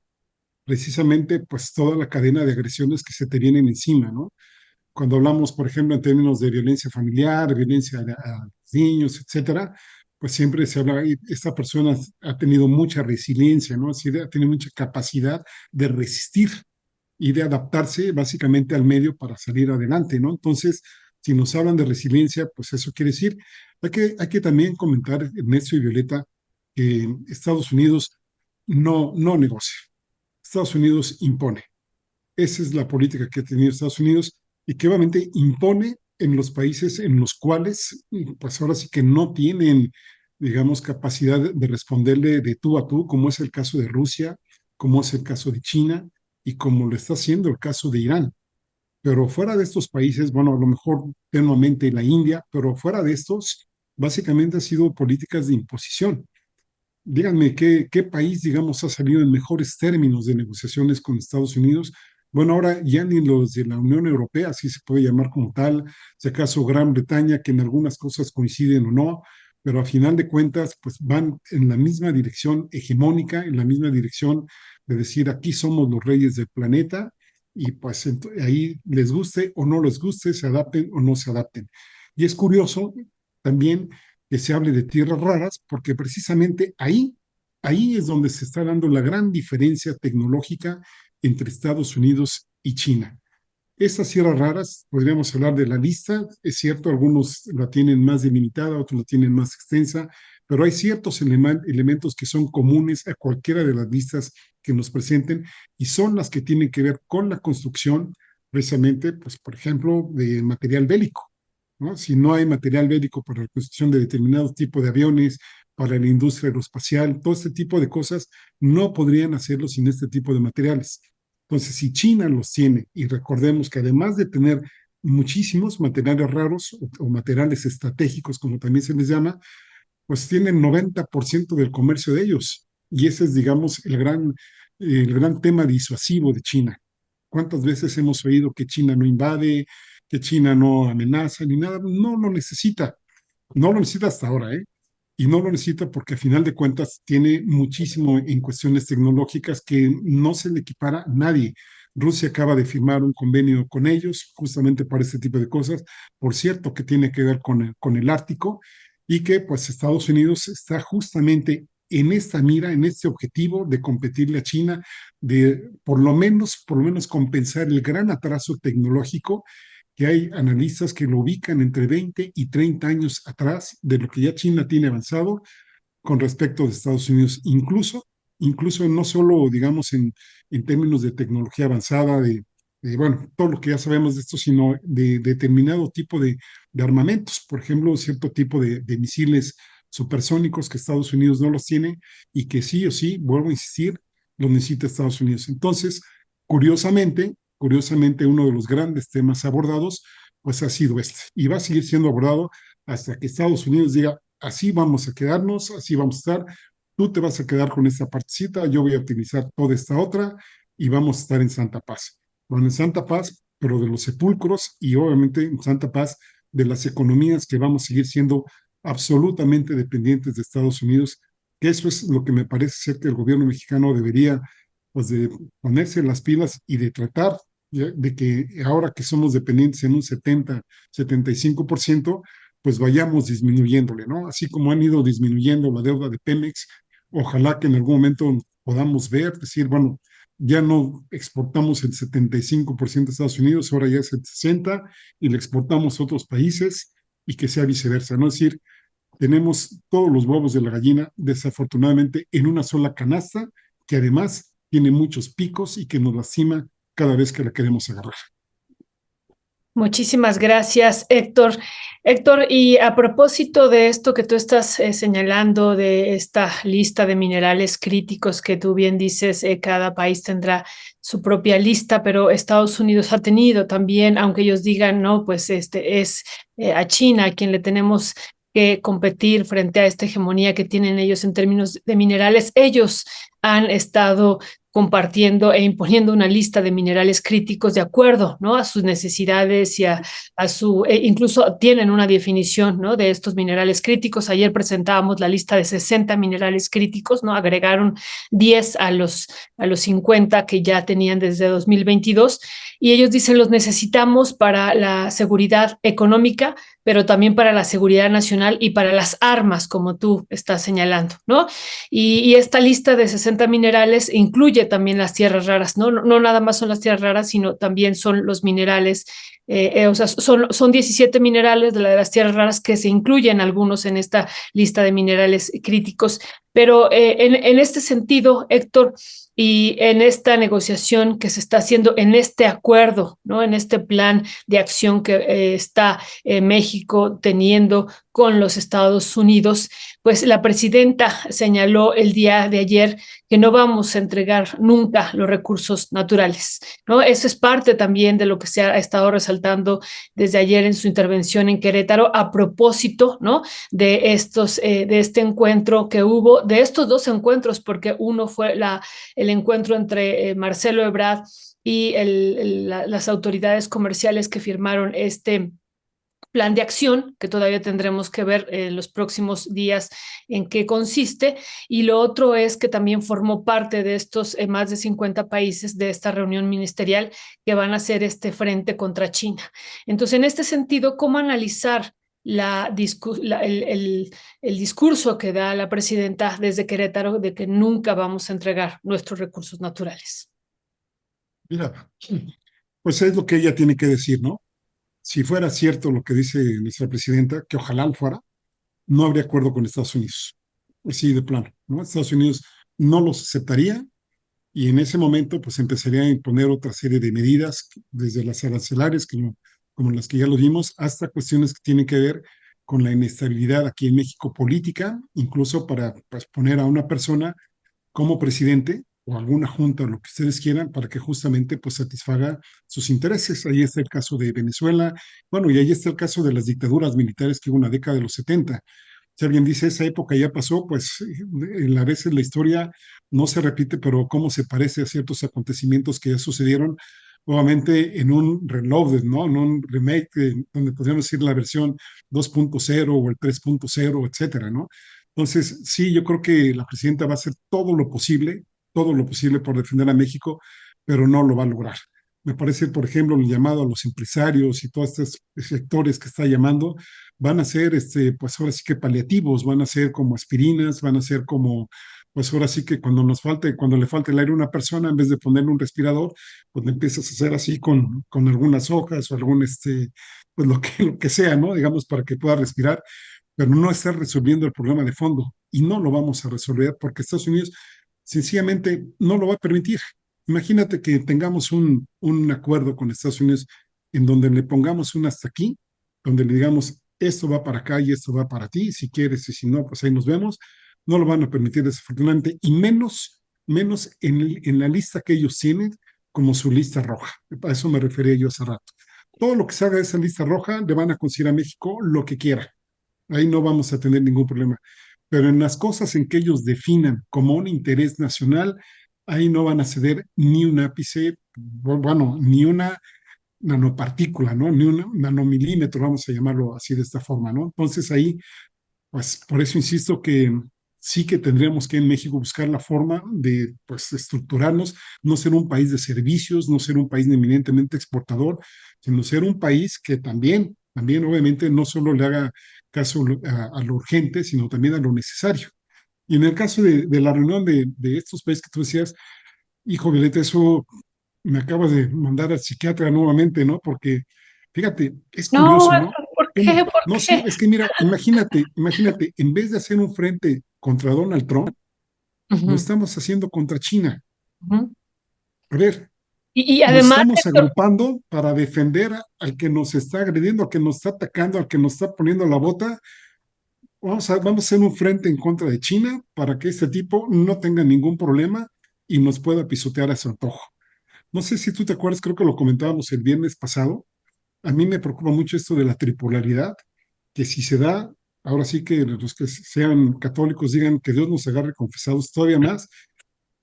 precisamente pues toda la cadena de agresiones que se te vienen encima, ¿no? Cuando hablamos, por ejemplo, en términos de violencia familiar, violencia a los niños, etcétera, pues siempre se habla, y esta persona ha tenido mucha resiliencia, ¿no? Así ha tenido mucha capacidad de resistir y de adaptarse básicamente al medio para salir adelante, ¿no? Entonces, si nos hablan de resiliencia, pues eso quiere decir, hay que también comentar, Ernesto y Violeta, que Estados Unidos no negocia. Estados Unidos impone. Esa es la política que ha tenido Estados Unidos y que obviamente impone en los países en los cuales, pues ahora sí que no tienen, digamos, capacidad de responderle de tú a tú, como es el caso de Rusia, como es el caso de China y como lo está haciendo el caso de Irán. Pero fuera de estos países, bueno, a lo mejor tenuamente la India, pero fuera de estos, básicamente ha sido políticas de imposición. Díganme, ¿qué país, digamos, ha salido en mejores términos de negociaciones con Estados Unidos? Bueno, ahora ya ni los de la Unión Europea, si se puede llamar como tal, si acaso Gran Bretaña, que en algunas cosas coinciden o no, pero a final de cuentas, pues van en la misma dirección hegemónica, en la misma dirección de decir, aquí somos los reyes del planeta, y pues ahí les guste o no les guste, se adapten o no se adapten. Y es curioso también que se hable de tierras raras, porque precisamente ahí es donde se está dando la gran diferencia tecnológica entre Estados Unidos y China. Estas tierras raras, podríamos hablar de la lista, es cierto, algunos la tienen más delimitada, otros la tienen más extensa, pero hay ciertos elementos que son comunes a cualquiera de las listas que nos presenten y son las que tienen que ver con la construcción, precisamente, pues, por ejemplo, de material bélico, ¿no? Si no hay material bélico para la construcción de determinados tipos de aviones, para la industria aeroespacial, todo este tipo de cosas no podrían hacerlo sin este tipo de materiales. Entonces, si China los tiene, y recordemos que además de tener muchísimos materiales raros o materiales estratégicos, como también se les llama, pues tienen 90% del comercio de ellos. Y ese es, digamos, el gran tema disuasivo de China. ¿Cuántas veces hemos oído que China no invade, que China no amenaza ni nada? No lo necesita. No lo necesita hasta ahora, ¿eh? Y no lo necesita porque a final de cuentas tiene muchísimo en cuestiones tecnológicas que no se le equipara a nadie. Rusia acaba de firmar un convenio con ellos justamente para este tipo de cosas, por cierto, que tiene que ver con el Ártico y que pues Estados Unidos está justamente en esta mira, en este objetivo de competirle a China, de por lo menos compensar el gran atraso tecnológico que hay analistas que lo ubican entre 20 y 30 años atrás de lo que ya China tiene avanzado con respecto de Estados Unidos, incluso no solo, digamos, en términos de tecnología avanzada, bueno, todo lo que ya sabemos de esto, sino de determinado tipo de armamentos, por ejemplo, cierto tipo de misiles supersónicos que Estados Unidos no los tiene y que sí o sí, vuelvo a insistir, los necesita Estados Unidos. Entonces, curiosamente, uno de los grandes temas abordados, pues ha sido este, y va a seguir siendo abordado hasta que Estados Unidos diga, así vamos a quedarnos, así vamos a estar, tú te vas a quedar con esta partecita, yo voy a utilizar toda esta otra, y vamos a estar en santa paz. Bueno, en santa paz, pero de los sepulcros, y obviamente en santa paz de las economías que vamos a seguir siendo absolutamente dependientes de Estados Unidos, que eso es lo que me parece ser que el gobierno mexicano debería, pues, de ponerse las pilas y de tratar de que ahora que somos dependientes en un 75%, pues vayamos disminuyéndole, ¿no? Así como han ido disminuyendo la deuda de Pemex, ojalá que en algún momento podamos ver, decir, bueno, ya no exportamos el 75% de Estados Unidos, ahora ya es el 60% y le exportamos a otros países y que sea viceversa, ¿no? Es decir, tenemos todos los huevos de la gallina, desafortunadamente, en una sola canasta, que además tiene muchos picos y que nos lastima cada vez que la queremos agarrar. Muchísimas gracias, Héctor. Héctor, y a propósito de esto que tú estás señalando, de esta lista de minerales críticos que tú bien dices, cada país tendrá su propia lista, pero Estados Unidos ha tenido también, aunque ellos digan, no, pues es a China a quien le tenemos que competir frente a esta hegemonía que tienen ellos en términos de minerales. Ellos han estado compartiendo e imponiendo una lista de minerales críticos de acuerdo, ¿no?, a sus necesidades y a su, incluso tienen una definición, ¿no?, de estos minerales críticos. Ayer presentábamos la lista de 60 minerales críticos, ¿no? Agregaron 10 a los 50 que ya tenían desde 2022, y ellos dicen los necesitamos para la seguridad económica, pero también para la seguridad nacional y para las armas, como tú estás señalando, ¿no? Y esta lista de 60 minerales incluye también las tierras raras, ¿no? No nada más son las tierras raras, sino también son los minerales, o sea, son 17 minerales de las tierras raras que se incluyen algunos en esta lista de minerales críticos. Pero en este sentido, Héctor, y en esta negociación que se está haciendo, en este acuerdo, ¿no?, en este plan de acción que está México teniendo con los Estados Unidos, pues la presidenta señaló el día de ayer que no vamos a entregar nunca los recursos naturales, ¿no? Eso es parte también de lo que se ha estado resaltando desde ayer en su intervención en Querétaro a propósito, ¿no?, de este encuentro que hubo, de estos dos encuentros, porque uno fue el encuentro entre Marcelo Ebrard y las autoridades comerciales que firmaron este plan de acción, que todavía tendremos que ver en los próximos días en qué consiste, y lo otro es que también formó parte de estos más de 50 países de esta reunión ministerial que van a hacer este frente contra China. Entonces, en este sentido, ¿cómo analizar el discurso que da la presidenta desde Querétaro de que nunca vamos a entregar nuestros recursos naturales? Mira, pues es lo que ella tiene que decir, ¿no? Si fuera cierto lo que dice nuestra presidenta, que ojalá lo fuera, no habría acuerdo con Estados Unidos. Así de plano, ¿no? Estados Unidos no los aceptaría y en ese momento pues empezaría a imponer otra serie de medidas, desde las arancelarias, como las que ya lo vimos, hasta cuestiones que tienen que ver con la inestabilidad aquí en México política, incluso para, pues, poner a una persona como presidente o alguna junta o lo que ustedes quieran para que justamente pues satisfaga sus intereses. Ahí está el caso de Venezuela, bueno, y ahí está el caso de las dictaduras militares que hubo en la década de los 70. Si alguien dice esa época ya pasó, pues a veces la historia no se repite, pero cómo se parece a ciertos acontecimientos que ya sucedieron, nuevamente en un reload, ¿no? En un remake, donde podríamos decir la versión 2.0 o el 3.0, etcétera, ¿no? Entonces, sí, yo creo que la presidenta va a hacer todo lo posible por defender a México, pero no lo va a lograr. Me parece, por ejemplo, el llamado a los empresarios y todos estos sectores que está llamando, van a ser, pues ahora sí que paliativos, van a ser como aspirinas, van a ser como, pues ahora sí que cuando le falte el aire a una persona, en vez de ponerle un respirador, pues le empiezas a hacer así con algunas hojas o algún, pues lo que sea, ¿no? Digamos, para que pueda respirar, pero no está resolviendo el problema de fondo y no lo vamos a resolver porque Estados Unidos sencillamente no lo va a permitir. Imagínate que tengamos un acuerdo con Estados Unidos en donde le pongamos un hasta aquí, donde le digamos, esto va para acá y esto va para ti, si quieres y si no, pues ahí nos vemos. No lo van a permitir desafortunadamente, y menos menos en la lista que ellos tienen como su lista roja. A eso me refería yo hace rato. Todo lo que se haga de esa lista roja le van a conseguir a México lo que quiera. Ahí no vamos a tener ningún problema. Pero en las cosas en que ellos definan como un interés nacional, ahí no van a ceder ni un ápice, bueno, ni una nanopartícula, ¿no? Ni un nanomilímetro, vamos a llamarlo así de esta forma, ¿no? Entonces ahí, pues por eso insisto que sí que tendríamos que en México buscar la forma de, pues, estructurarnos, no ser un país de servicios, no ser un país eminentemente exportador, sino ser un país que también obviamente no solo le haga caso a lo urgente, sino también a lo necesario. Y en el caso de la reunión de estos países que tú decías, hijo Violeta, eso me acabas de mandar al psiquiatra nuevamente, ¿no? Porque, fíjate, es No, curioso, ¿no? ¿por qué? ¿Por No, sí, qué? es que mira, imagínate, en vez de hacer un frente contra Donald Trump, lo Ujú, estamos haciendo contra China. ujú. A ver, Y nos además, estamos Héctor, agrupando para defender al que nos está agrediendo, al que nos está atacando, al que nos está poniendo la bota. Vamos a hacer un frente en contra de China para que este tipo no tenga ningún problema y nos pueda pisotear a su antojo. No sé si tú te acuerdas, creo que lo comentábamos el viernes pasado. A mí me preocupa mucho esto de la tripolaridad, que si se da, ahora sí que los que sean católicos digan que Dios nos agarre confesados todavía más,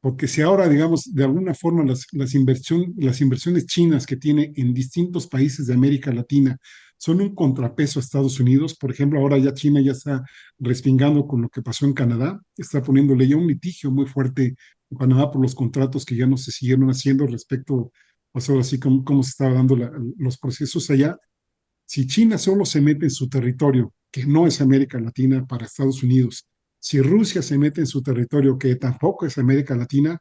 porque si ahora, digamos, de alguna forma las inversiones chinas que tiene en distintos países de América Latina son un contrapeso a Estados Unidos, por ejemplo, ahora ya China ya está respingando con lo que pasó en Canadá, está poniéndole ya un litigio muy fuerte en Canadá por los contratos que ya no se siguieron haciendo respecto, pues ahora sí, cómo se estaban dando los procesos allá. Si China solo se mete en su territorio, que no es América Latina, para Estados Unidos, si Rusia se mete en su territorio, que tampoco es América Latina,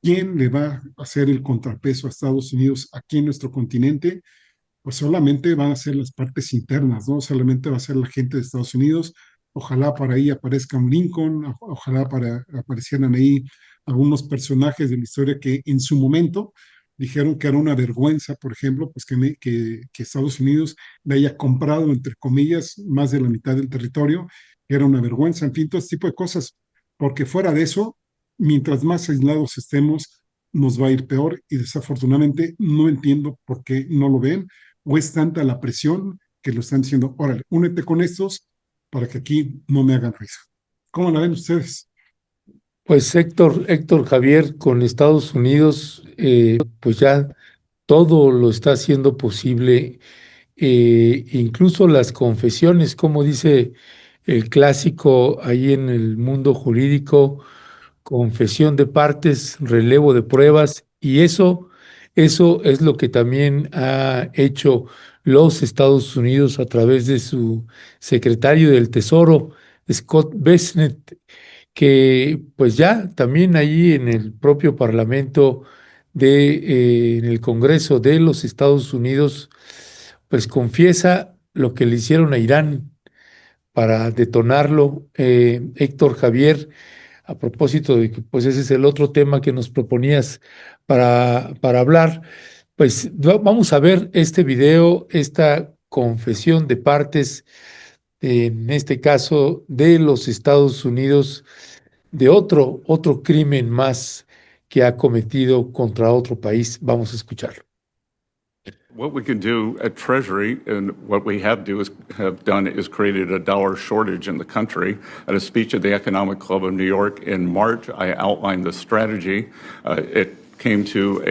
¿quién le va a hacer el contrapeso a Estados Unidos aquí en nuestro continente? Pues solamente van a ser las partes internas, ¿no? Solamente va a ser la gente de Estados Unidos. Ojalá para ahí aparezca un Lincoln, ojalá aparecieran ahí algunos personajes de la historia que en su momento dijeron que era una vergüenza, por ejemplo, pues que Estados Unidos le haya comprado, entre comillas, más de la mitad del territorio, que era una vergüenza, en fin, todo este tipo de cosas, porque fuera de eso, mientras más aislados estemos, nos va a ir peor y desafortunadamente no entiendo por qué no lo ven o es tanta la presión que lo están diciendo, órale, únete con estos para que aquí no me hagan ruido. ¿Cómo la ven ustedes? Pues Héctor Javier, con Estados Unidos, pues ya todo lo está haciendo posible, incluso las confesiones, como dice el clásico ahí en el mundo jurídico, confesión de partes, relevo de pruebas, y eso es lo que también ha hecho los Estados Unidos a través de su secretario del Tesoro, Scott Bessent, que pues ya también ahí en el propio Parlamento en el Congreso de los Estados Unidos, pues confiesa lo que le hicieron a Irán para detonarlo. Héctor Javier, a propósito de que pues ese es el otro tema que nos proponías para hablar, pues vamos a ver este video, esta confesión de partes, en este caso de los Estados Unidos, de otro crimen más que ha cometido contra otro país. Vamos a escucharlo. What we can do at Treasury, and what we have done, is created a dollar shortage in the country. At a speech at the Economic Club of New York in March, I outlined the strategy. It came to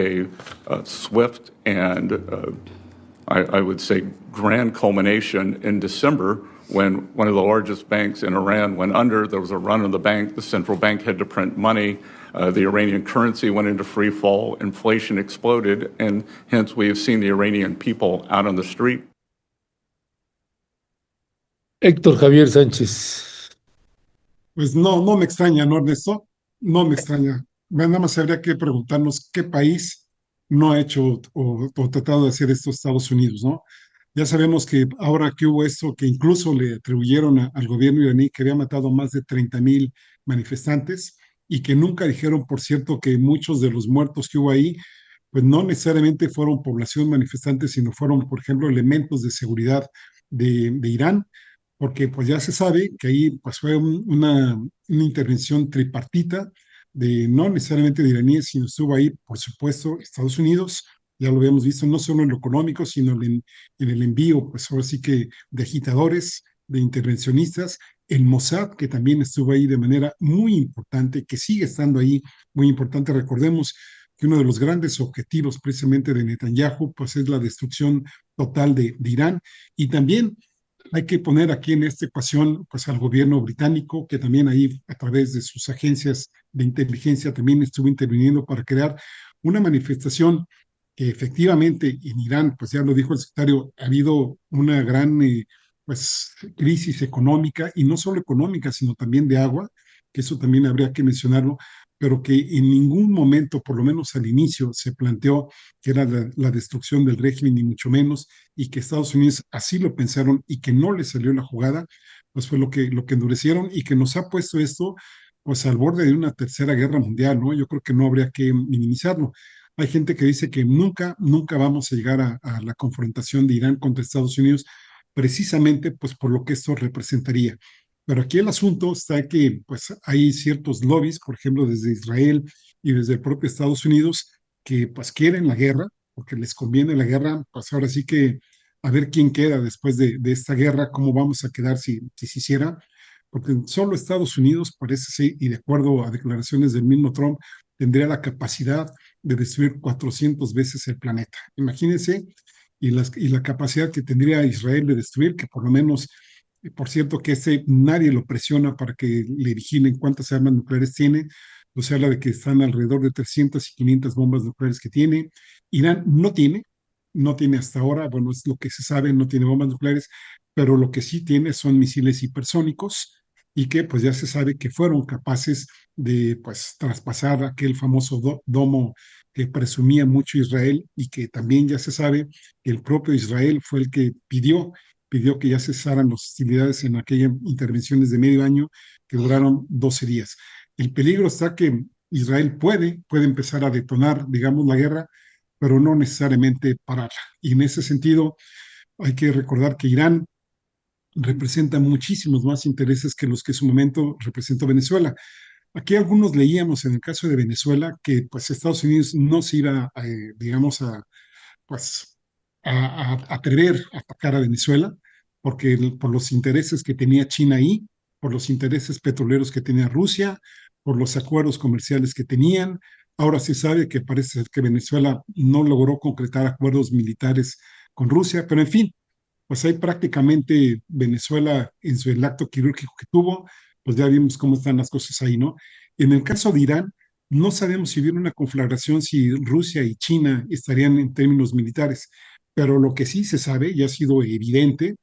a swift and I would say grand culmination in December when one of the largest banks in Iran went under. There was a run on the bank. The central bank had to print money. The Iranian currency went into free fall. Inflation exploded, and hence we have seen the Iranian people out on the street. Héctor Javier Sánchez. Pues no me extraña, ¿no, Ernesto? No me extraña. Nada más habría que preguntarnos qué país no ha hecho o tratado de hacer esto Estados Unidos, ¿no? Ya sabemos que ahora que hubo esto, que incluso le atribuyeron al gobierno iraní que había matado a más de 30,000 manifestantes y que nunca dijeron, por cierto, que muchos de los muertos que hubo ahí, pues no necesariamente fueron población manifestante, sino fueron, por ejemplo, elementos de seguridad de Irán, porque pues ya se sabe que ahí pues fue una intervención tripartita no necesariamente de iraníes, sino estuvo ahí, por supuesto, Estados Unidos. Ya lo habíamos visto no solo en lo económico, sino en el envío, pues ahora sí que de agitadores, de intervencionistas, el Mossad, que también estuvo ahí de manera muy importante, que sigue estando ahí muy importante. Recordemos que uno de los grandes objetivos precisamente de Netanyahu, pues es la destrucción total de Irán. Y también hay que poner aquí en esta ecuación pues al gobierno británico, que también ahí a través de sus agencias de inteligencia también estuvo interviniendo para crear una manifestación que efectivamente en Irán, pues ya lo dijo el secretario, ha habido una gran pues crisis económica, y no solo económica, sino también de agua, que eso también habría que mencionarlo, pero que en ningún momento, por lo menos al inicio, se planteó que era la destrucción del régimen, ni mucho menos, y que Estados Unidos así lo pensaron y que no le salió la jugada, pues fue lo que endurecieron, y que nos ha puesto esto pues al borde de una tercera guerra mundial, ¿no? Yo creo que no habría que minimizarlo. Hay gente que dice que nunca vamos a llegar a la confrontación de Irán contra Estados Unidos, precisamente pues por lo que esto representaría. Pero aquí el asunto está que pues hay ciertos lobbies, por ejemplo, desde Israel y desde el propio Estados Unidos, que pues quieren la guerra, porque les conviene la guerra. Pues ahora sí que a ver quién queda después de esta guerra, cómo vamos a quedar si se hiciera, porque solo Estados Unidos parece ser, y de acuerdo a declaraciones del mismo Trump, tendría la capacidad de destruir 400 veces el planeta. Imagínense, y la capacidad que tendría Israel de destruir, que por lo menos, por cierto, que nadie lo presiona para que le vigilen cuántas armas nucleares tiene. O sea, habla de que están alrededor de 300 y 500 bombas nucleares que tiene. Irán no tiene hasta ahora, bueno, es lo que se sabe, no tiene bombas nucleares, pero lo que sí tiene son misiles hipersónicos, y que pues ya se sabe que fueron capaces de pues traspasar aquel famoso domo que presumía mucho Israel, y que también ya se sabe que el propio Israel fue el que pidió que ya cesaran las hostilidades en aquellas intervenciones de medio año que duraron 12 días. El peligro está que Israel puede empezar a detonar, digamos, la guerra, pero no necesariamente pararla. Y en ese sentido, hay que recordar que Irán representa muchísimos más intereses que los que en su momento representó Venezuela. Aquí algunos leíamos en el caso de Venezuela que pues Estados Unidos no se iba, digamos, pues, a atrever a atacar a Venezuela, porque por los intereses que tenía China ahí, por los intereses petroleros que tenía Rusia, por los acuerdos comerciales que tenían. Ahora se sabe que parece ser que Venezuela no logró concretar acuerdos militares con Rusia, pero en fin, pues ahí prácticamente Venezuela en el acto quirúrgico que tuvo, pues ya vimos cómo están las cosas ahí, ¿no? En el caso de Irán, no sabemos si hubiera una conflagración, si Rusia y China estarían en términos militares, pero lo que sí se sabe y ha sido evidente,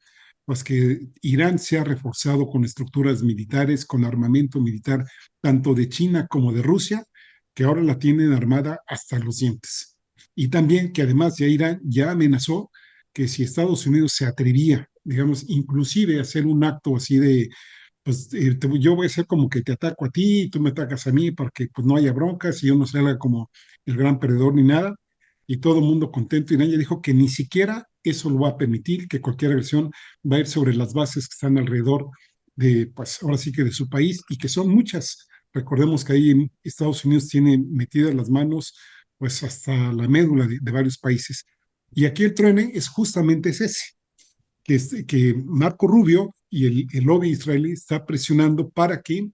pues que Irán se ha reforzado con estructuras militares, con armamento militar, tanto de China como de Rusia, que ahora la tienen armada hasta los dientes. Y también que además ya Irán ya amenazó que si Estados Unidos se atrevía, digamos, inclusive a hacer un acto así de, pues yo voy a ser como que te ataco a ti y tú me atacas a mí para que pues no haya broncas y yo no salga como el gran perdedor ni nada, y todo el mundo contento. Irán ya dijo que ni siquiera eso lo va a permitir, que cualquier agresión va a ir sobre las bases que están alrededor de, pues ahora sí que de su país, y que son muchas. Recordemos que ahí en Estados Unidos tiene metidas las manos pues hasta la médula de varios países. Y aquí el truene es justamente ese, que Marco Rubio y el lobby israelí está presionando para que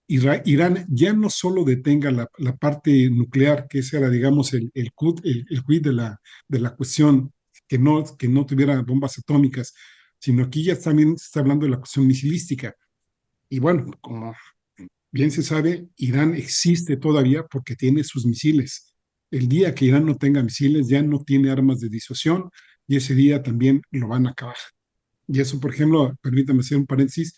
Irán ya no solo detenga la parte nuclear, que ese era, digamos, el quid de la cuestión, que no tuviera bombas atómicas, sino aquí ya también se está hablando de la cuestión misilística. Y bueno, como bien se sabe, Irán existe todavía porque tiene sus misiles. El día que Irán no tenga misiles, ya no tiene armas de disuasión, y ese día también lo van a acabar. Y eso, por ejemplo, permítame hacer un paréntesis,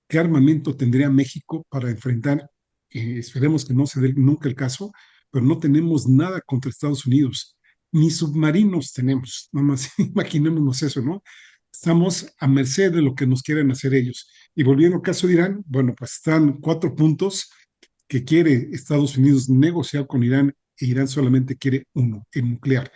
¿qué armamento tendría México para enfrentar? Esperemos que no se dé nunca el caso, pero no tenemos nada contra Estados Unidos, ni submarinos tenemos, nada más imaginémonos eso, ¿no? Estamos a merced de lo que nos quieren hacer ellos. Y volviendo al caso de Irán, bueno, pues están 4 puntos que quiere Estados Unidos negociar con Irán, e Irán solamente quiere uno, el nuclear.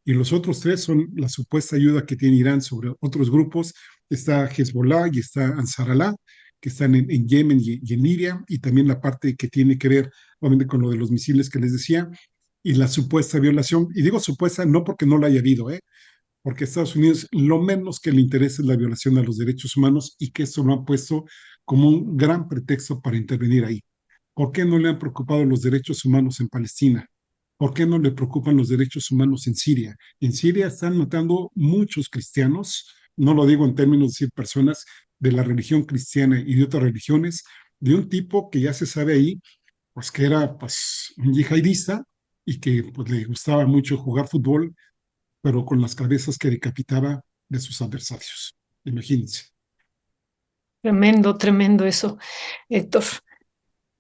Y los otros 3 son la supuesta ayuda que tiene Irán sobre otros grupos. Está Hezbollah y está Ansar Allah, que están en Yemen y en Libia, y también la parte que tiene que ver, obviamente, con lo de los misiles que les decía, y la supuesta violación. Y digo supuesta no porque no la haya habido, porque a Estados Unidos lo menos que le interesa es la violación a los derechos humanos y que esto lo han puesto como un gran pretexto para intervenir ahí. ¿Por qué no le han preocupado los derechos humanos en Palestina? ¿Por qué no le preocupan los derechos humanos en Siria? En Siria están matando muchos cristianos, no lo digo en términos de decir personas de la religión cristiana y de otras religiones, de un tipo que ya se sabe ahí, pues que era pues, un yihadista y que pues, le gustaba mucho jugar fútbol, pero con las cabezas que decapitaba de sus adversarios. Imagínense. Tremendo, tremendo eso, Héctor.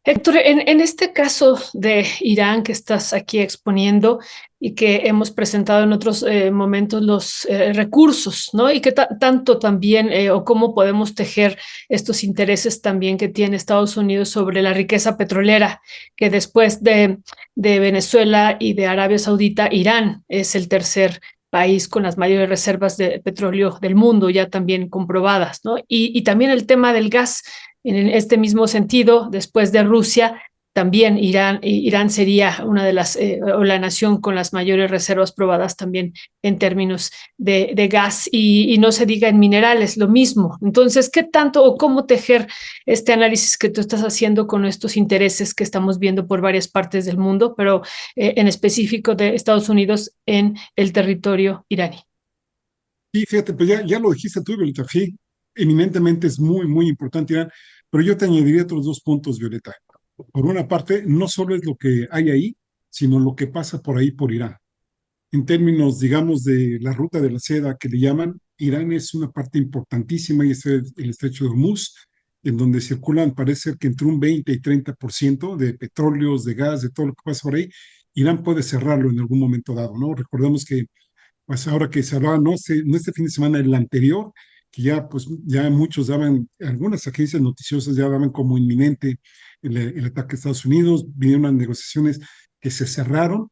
Héctor, en este caso de Irán que estás aquí exponiendo y que hemos presentado en otros momentos los recursos, ¿no? Y que tanto también, o cómo podemos tejer estos intereses también que tiene Estados Unidos sobre la riqueza petrolera, que después de Venezuela y de Arabia Saudita, Irán es el tercer país con las mayores reservas de petróleo del mundo, ya también comprobadas, ¿no? Y también el tema del gas. En este mismo sentido, después de Rusia, también Irán sería una de las, o la nación con las mayores reservas probadas también en términos de gas y no se diga en minerales, lo mismo. Entonces, ¿qué tanto o cómo tejer este análisis que tú estás haciendo con estos intereses que estamos viendo por varias partes del mundo, pero en específico de Estados Unidos en el territorio iraní? Y fíjate, pues ya lo dijiste tú, Violeta, sí, eminentemente es muy, muy importante Irán, pero yo te añadiría otros dos puntos, Violeta. Por una parte, no solo es lo que hay ahí, sino lo que pasa por ahí por Irán. En términos, digamos, de la ruta de la seda que le llaman, Irán es una parte importantísima y es el estrecho de Hormuz, en donde circulan, parece ser que entre un 20 y 30% de petróleos, de gas, de todo lo que pasa por ahí. Irán puede cerrarlo en algún momento dado, ¿no? Recordemos que pues ahora que se hablaba, no este fin de semana, el anterior, que ya, pues, ya muchos daban, algunas agencias noticiosas ya daban como inminente el ataque a Estados Unidos, vinieron unas negociaciones que se cerraron,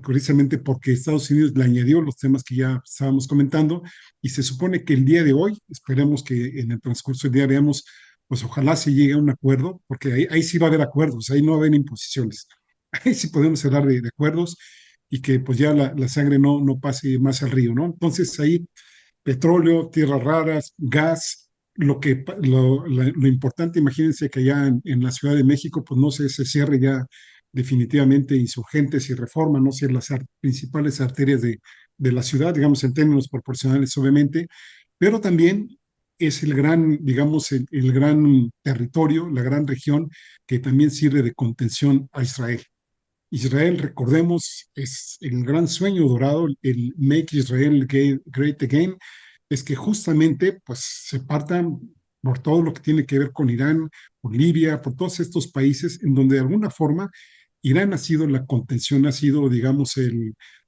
precisamente porque Estados Unidos le añadió los temas que ya estábamos comentando, y se supone que el día de hoy, esperemos que en el transcurso del día veamos, pues ojalá se llegue a un acuerdo, porque ahí sí va a haber acuerdos, ahí no va a haber imposiciones, ahí sí podemos hablar de acuerdos y que pues ya la sangre no pase más al río, ¿no? Entonces ahí petróleo, tierras raras, gas, lo importante, imagínense que allá en la Ciudad de México, pues no se cierre ya definitivamente Insurgentes y Reforma, no sé, las principales arterias de la ciudad, digamos en términos proporcionales obviamente, pero también es el gran, digamos, el gran territorio, la gran región que también sirve de contención a Israel. Israel, recordemos, es el gran sueño dorado, el Make Israel Great Again, es que justamente pues se partan por todo lo que tiene que ver con Irán, por Libia, por todos estos países en donde de alguna forma Irán ha sido la contención, ha sido, digamos,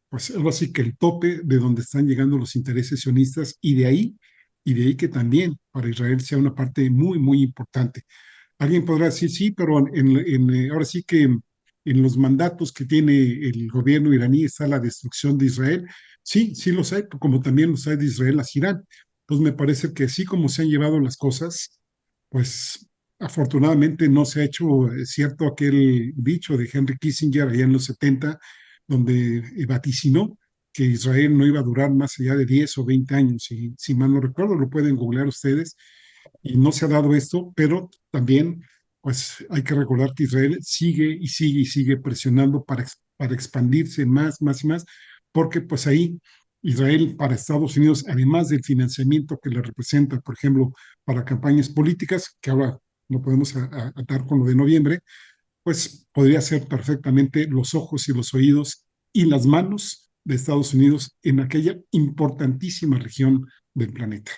pues algo así que el tope de donde están llegando los intereses sionistas y de ahí que también para Israel sea una parte muy, muy importante. Alguien podrá decir, sí, pero ahora sí que en los mandatos que tiene el gobierno iraní está la destrucción de Israel. Sí, sí los hay, como también los hay de Israel hacia Irán. Entonces me parece que así como se han llevado las cosas, pues afortunadamente no se ha hecho cierto aquel dicho de Henry Kissinger allá en los 70, donde vaticinó que Israel no iba a durar más allá de 10 o 20 años. Y si mal no recuerdo, lo pueden googlear ustedes y no se ha dado esto, pero también pues hay que recordar que Israel sigue y sigue y sigue presionando para expandirse más, más y más, porque pues ahí Israel para Estados Unidos, además del financiamiento que le representa, por ejemplo, para campañas políticas, que ahora no podemos atar con lo de noviembre, pues podría ser perfectamente los ojos y los oídos y las manos de Estados Unidos en aquella importantísima región del planeta.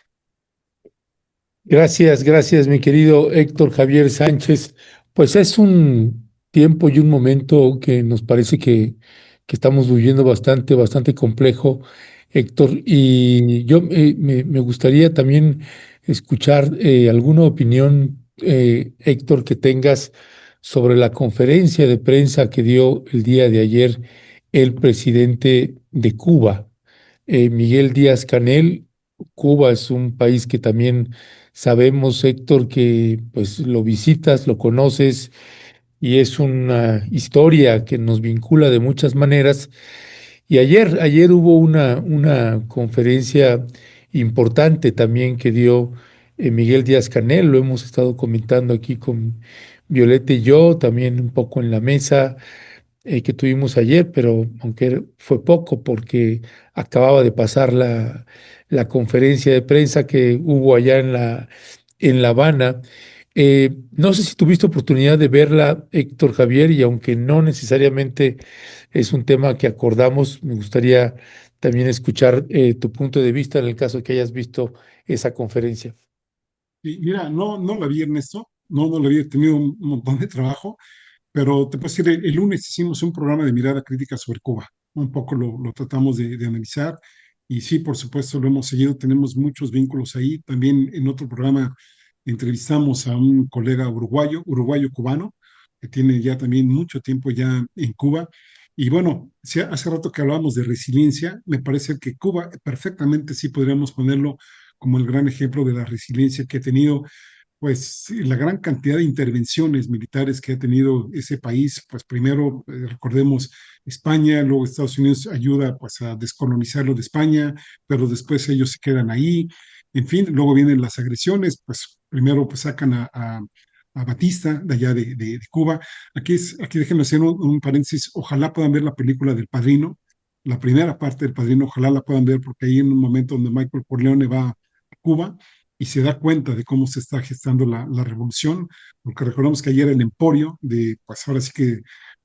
Gracias, gracias, mi querido Héctor Javier Sánchez. Pues es un tiempo y un momento que nos parece que estamos viviendo bastante, bastante complejo, Héctor. Y yo me gustaría también escuchar alguna opinión, Héctor, que tengas sobre la conferencia de prensa que dio el día de ayer el presidente de Cuba, Miguel Díaz-Canel. Cuba es un país que también Sabemos, Héctor, que pues lo visitas, lo conoces y es una historia que nos vincula de muchas maneras. Y ayer hubo una conferencia importante también que dio Miguel Díaz-Canel, lo hemos estado comentando aquí con Violeta y yo, también un poco en la mesa que tuvimos ayer, pero aunque fue poco porque acababa de pasar la conferencia de prensa que hubo allá en La Habana. No sé si tuviste oportunidad de verla, Héctor Javier, y aunque no necesariamente es un tema que acordamos, me gustaría también escuchar tu punto de vista en el caso de que hayas visto esa conferencia. Y mira, no la vi, Ernesto, no la vi, he tenido un montón de trabajo, pero te puedo decir, el lunes hicimos un programa de mirada crítica sobre Cuba. Un poco lo tratamos de analizar y sí, por supuesto, lo hemos seguido, tenemos muchos vínculos ahí. También en otro programa entrevistamos a un colega uruguayo-cubano, que tiene ya también mucho tiempo ya en Cuba. Y bueno, sí, hace rato que hablábamos de resiliencia, me parece que Cuba perfectamente sí podríamos ponerlo como el gran ejemplo de la resiliencia que ha tenido pues sí, la gran cantidad de intervenciones militares que ha tenido ese país, pues primero recordemos España, luego Estados Unidos ayuda pues a descolonizarlo de España, pero después ellos se quedan ahí, en fin, luego vienen las agresiones, pues primero pues sacan a Batista de allá de Cuba. Aquí déjenme hacer un paréntesis, ojalá puedan ver la película del Padrino, la primera parte del Padrino, ojalá la puedan ver porque ahí en un momento donde Michael Corleone va a Cuba, y se da cuenta de cómo se está gestando la revolución, porque recordamos que ayer el emporio de, pues ahora sí que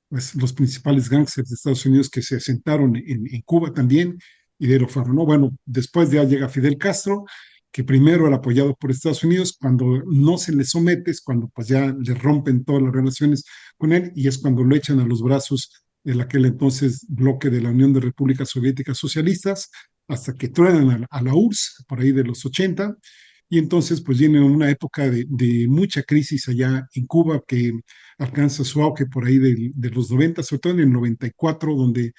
pues, los principales gángsters de Estados Unidos que se asentaron en Cuba también, y de lo fueron, ¿no? Bueno, después ya llega Fidel Castro, que primero era apoyado por Estados Unidos, cuando no se le somete, es cuando pues ya le rompen todas las relaciones con él, y es cuando lo echan a los brazos del aquel entonces bloque de la Unión de Repúblicas Soviéticas Socialistas, hasta que truenan a la URSS, por ahí de los 80, y entonces pues viene una época de mucha crisis allá en Cuba que alcanza su auge por ahí de los 90, sobre todo en el 94, donde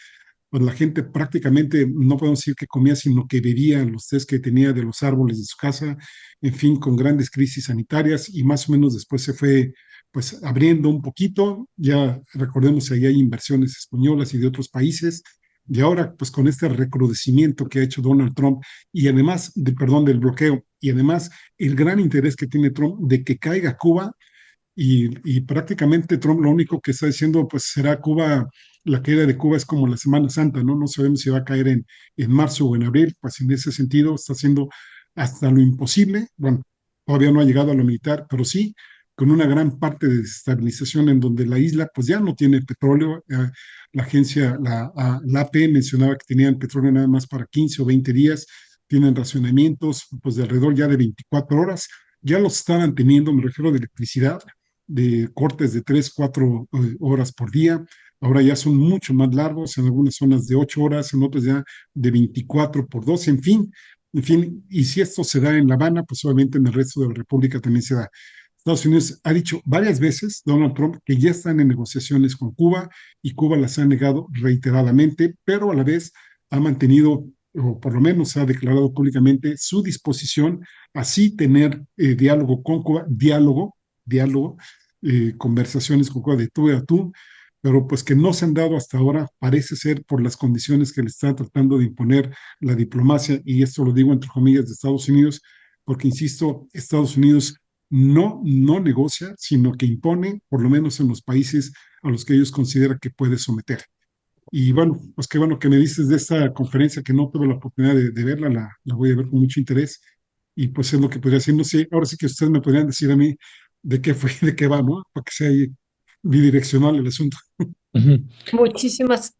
pues, la gente prácticamente, no podemos decir que comía, sino que bebía los tés que tenía de los árboles de su casa, en fin, con grandes crisis sanitarias y más o menos después se fue pues abriendo un poquito, ya recordemos que ahí hay inversiones españolas y de otros países, y ahora pues con este recrudecimiento que ha hecho Donald Trump y además, perdón, del bloqueo, y además el gran interés que tiene Trump de que caiga Cuba, y prácticamente Trump lo único que está diciendo, pues será Cuba, la caída de Cuba es como la Semana Santa, ¿no? No sabemos si va a caer en marzo o en abril, pues en ese sentido está haciendo hasta lo imposible. Bueno, todavía no ha llegado a lo militar, pero sí con una gran parte de desestabilización en donde la isla pues ya no tiene petróleo. La agencia, la AP mencionaba que tenían petróleo nada más para 15 o 20 días, tienen racionamientos pues de alrededor ya de 24 horas, ya los estaban teniendo, me refiero de electricidad, de cortes de 3, 4 horas por día. Ahora ya son mucho más largos, en algunas zonas de 8 horas, en otras ya de 24 por 12, en fin, y si esto se da en La Habana, pues obviamente en el resto de la República también se da. Estados Unidos ha dicho varias veces, Donald Trump, que ya están en negociaciones con Cuba y Cuba las ha negado reiteradamente, pero a la vez ha mantenido, o por lo menos ha declarado públicamente, su disposición a sí tener diálogo con Cuba, diálogo, conversaciones con Cuba de tú a tú, pero pues que no se han dado hasta ahora, parece ser por las condiciones que le está tratando de imponer la diplomacia, y esto lo digo entre comillas de Estados Unidos, porque insisto, Estados Unidos no negocia, sino que impone, por lo menos en los países a los que ellos consideran que puede someter. Y bueno, pues qué bueno que me dices de esta conferencia que no tuve la oportunidad de verla, la voy a ver con mucho interés y pues es lo que podría decir. No sé, ahora sí que ustedes me podrían decir a mí de qué fue, de qué va, ¿no? Para que sea ahí bidireccional el asunto. Ujú. Muchísimas,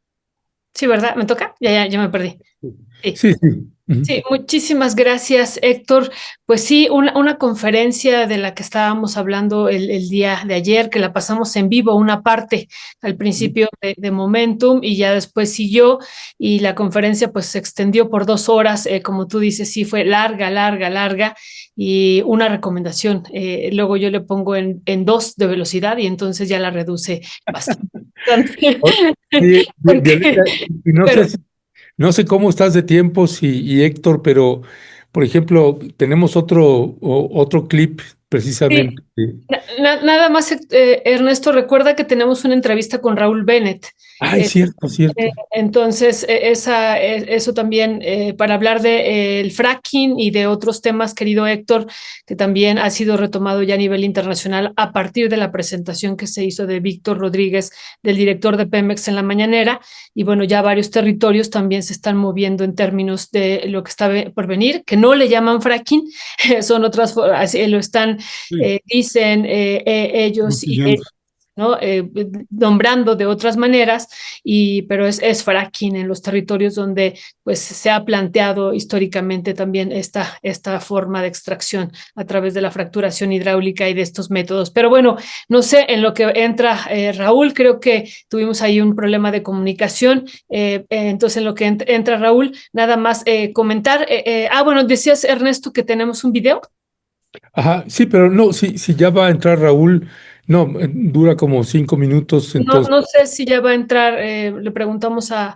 sí, ¿verdad? ¿Me toca? Ya me perdí. Sí. Sí, sí. Ujú. Sí, muchísimas gracias, Héctor. Pues sí, una conferencia de la que estábamos hablando el día de ayer, que la pasamos en vivo, una parte al principio de Momentum y ya después siguió y la conferencia pues se extendió por 2 horas, como tú dices, sí, fue larga, larga, larga y una recomendación. Luego yo le pongo en 2 de velocidad y entonces ya la reduce bastante. Oye, Violeta, Porque, y no pero sé, no sé cómo estás de tiempos y Héctor, pero Por ejemplo, tenemos otro clip Sí, precisamente. nada más, Ernesto, recuerda que tenemos una entrevista con Raúl Bennett. Ay, cierto, cierto. Entonces, eso también, para hablar de el fracking y de otros temas, querido Héctor, que también ha sido retomado ya a nivel internacional a partir de la presentación que se hizo de Víctor Rodríguez, del director de Pemex en la mañanera. Y bueno, ya varios territorios también se están moviendo en términos de lo que está por venir, que no le llaman fracking, son otras, lo están, Sí, dicen ellos y embotellando. ¿no? Nombrando de otras maneras, pero es fracking en los territorios donde pues, se ha planteado históricamente también esta forma de extracción a través de la fracturación hidráulica y de estos métodos. Pero bueno, no sé, en lo que entra Raúl, creo que tuvimos ahí un problema de comunicación. Entonces, en lo que entra Raúl, nada más comentar. Bueno, decías, Ernesto, que tenemos un video. Ajá, sí, pero no, si ya va a entrar Raúl, no, dura como 5 minutos, No, entonces, no sé si ya va a entrar, le preguntamos a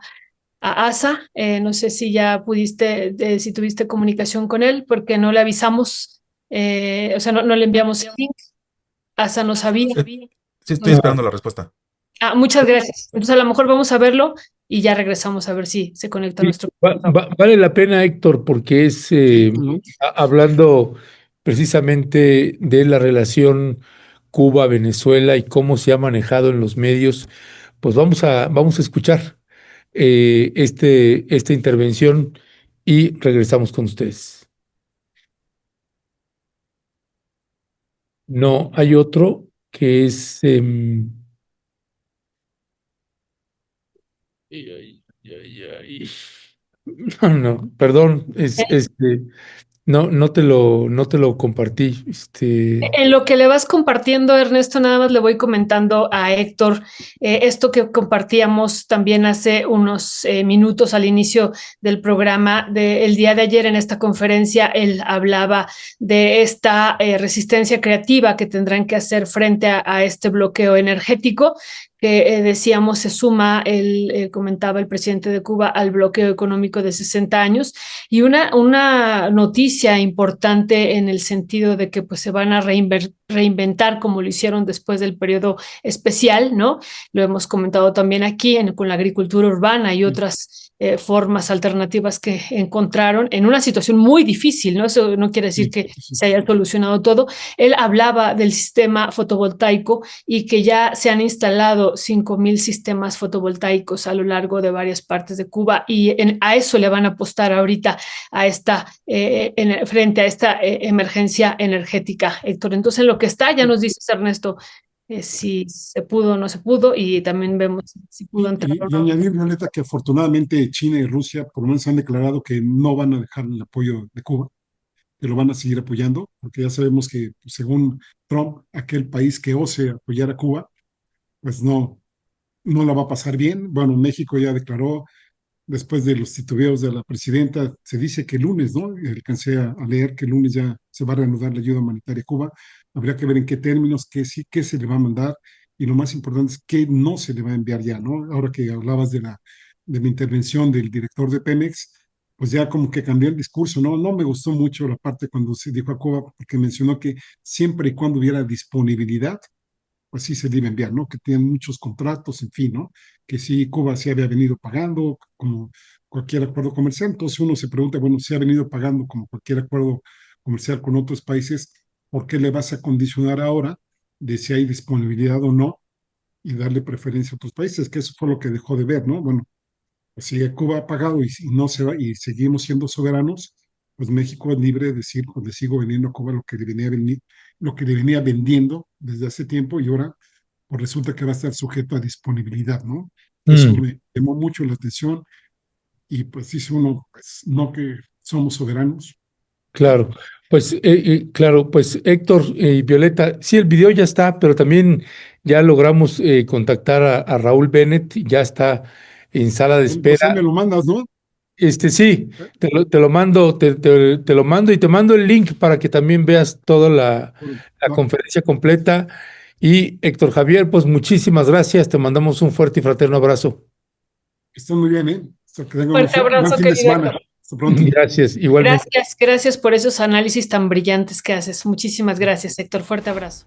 Asa, no sé si ya pudiste, si tuviste comunicación con él, porque no le avisamos, o sea, no le enviamos el link. Asa no sabía. Sí, estoy Entonces, esperando la respuesta. muchas gracias. Entonces, a lo mejor vamos a verlo y ya regresamos a ver si se conecta sí, nuestro. vale la pena, Héctor, porque es Sí, adelante. hablando precisamente de la relación Cuba-Venezuela y cómo se ha manejado en los medios, pues vamos a escuchar esta intervención y regresamos con ustedes. No, hay otro que es... ay, ay, ay. No, no, perdón, no te lo compartí. En lo que le vas compartiendo, Ernesto, nada más le voy comentando a Héctor esto que compartíamos también hace unos minutos al inicio del programa. El día de ayer en esta conferencia, él hablaba de esta resistencia creativa que tendrán que hacer frente a este bloqueo energético que decíamos se suma, comentaba el presidente de Cuba, al bloqueo económico de 60 años. Y una noticia importante en el sentido de que pues, se van a reinventar como lo hicieron después del periodo especial, ¿no? Lo hemos comentado también aquí con la agricultura urbana y otras formas alternativas que encontraron en una situación muy difícil, ¿no? Eso no quiere decir Sí, que sí, se haya solucionado todo. Él hablaba del sistema fotovoltaico y que ya se han instalado 5,000 sistemas fotovoltaicos a lo largo de varias partes de Cuba y a eso le van a apostar ahorita frente a esta emergencia energética, Héctor. Entonces, en lo que está, ya nos dices, Ernesto, si se pudo o no se pudo, y también vemos si pudo entrar o y no. añadir, Violeta, que afortunadamente China y Rusia por lo menos han declarado que no van a dejar el apoyo de Cuba, que lo van a seguir apoyando, porque ya sabemos que pues, según Trump, aquel país que ose apoyar a Cuba, pues no la va a pasar bien. Bueno, México ya declaró, después de los titubeos de la presidenta, se dice que el lunes, ¿no? Alcancé a leer que el lunes ya se va a reanudar la ayuda humanitaria a Cuba. Habría que ver en qué términos, qué sí, qué se le va a mandar y lo más importante es qué no se le va a enviar ya, ¿no? Ahora que hablabas de la intervención del director de Pemex, pues ya como que cambió el discurso, ¿no? No me gustó mucho la parte cuando se dijo a Cuba, porque mencionó que siempre y cuando hubiera disponibilidad, pues sí se debe enviar, ¿no? Que tienen muchos contratos, en fin, ¿no? Que sí, Cuba sí había venido pagando como cualquier acuerdo comercial. Entonces uno se pregunta, bueno, si ha venido pagando como cualquier acuerdo comercial con otros países, ¿por qué le vas a condicionar ahora de si hay disponibilidad o no y darle preferencia a otros países? Que eso fue lo que dejó de ver, ¿no? Bueno, pues si Cuba ha pagado y no se va y seguimos siendo soberanos, pues México es libre de decir, pues le sigo vendiendo a Cuba lo que le venía vendiendo desde hace tiempo y ahora pues resulta que va a estar sujeto a disponibilidad, ¿no? Eso Mm, me llamó mucho la atención y pues dice uno, pues no que somos soberanos. claro, claro, pues Héctor y Violeta, sí, el video ya está, pero también ya logramos contactar a Raúl Bennett, ya está en sala de Entonces me espera. lo mandas, ¿no? Sí, ¿Eh? te lo mando, te lo mando y te mando el link para que también veas toda la Va, conferencia completa. Y Héctor Javier, pues muchísimas gracias, te mandamos un fuerte y fraterno abrazo. está muy bien, ¿eh? Hasta que tenga Fuerte buen abrazo, fin de querido semana. Héctor. Hasta pronto. Gracias, igualmente. Gracias por esos análisis tan brillantes que haces. Muchísimas gracias, Héctor. Fuerte abrazo.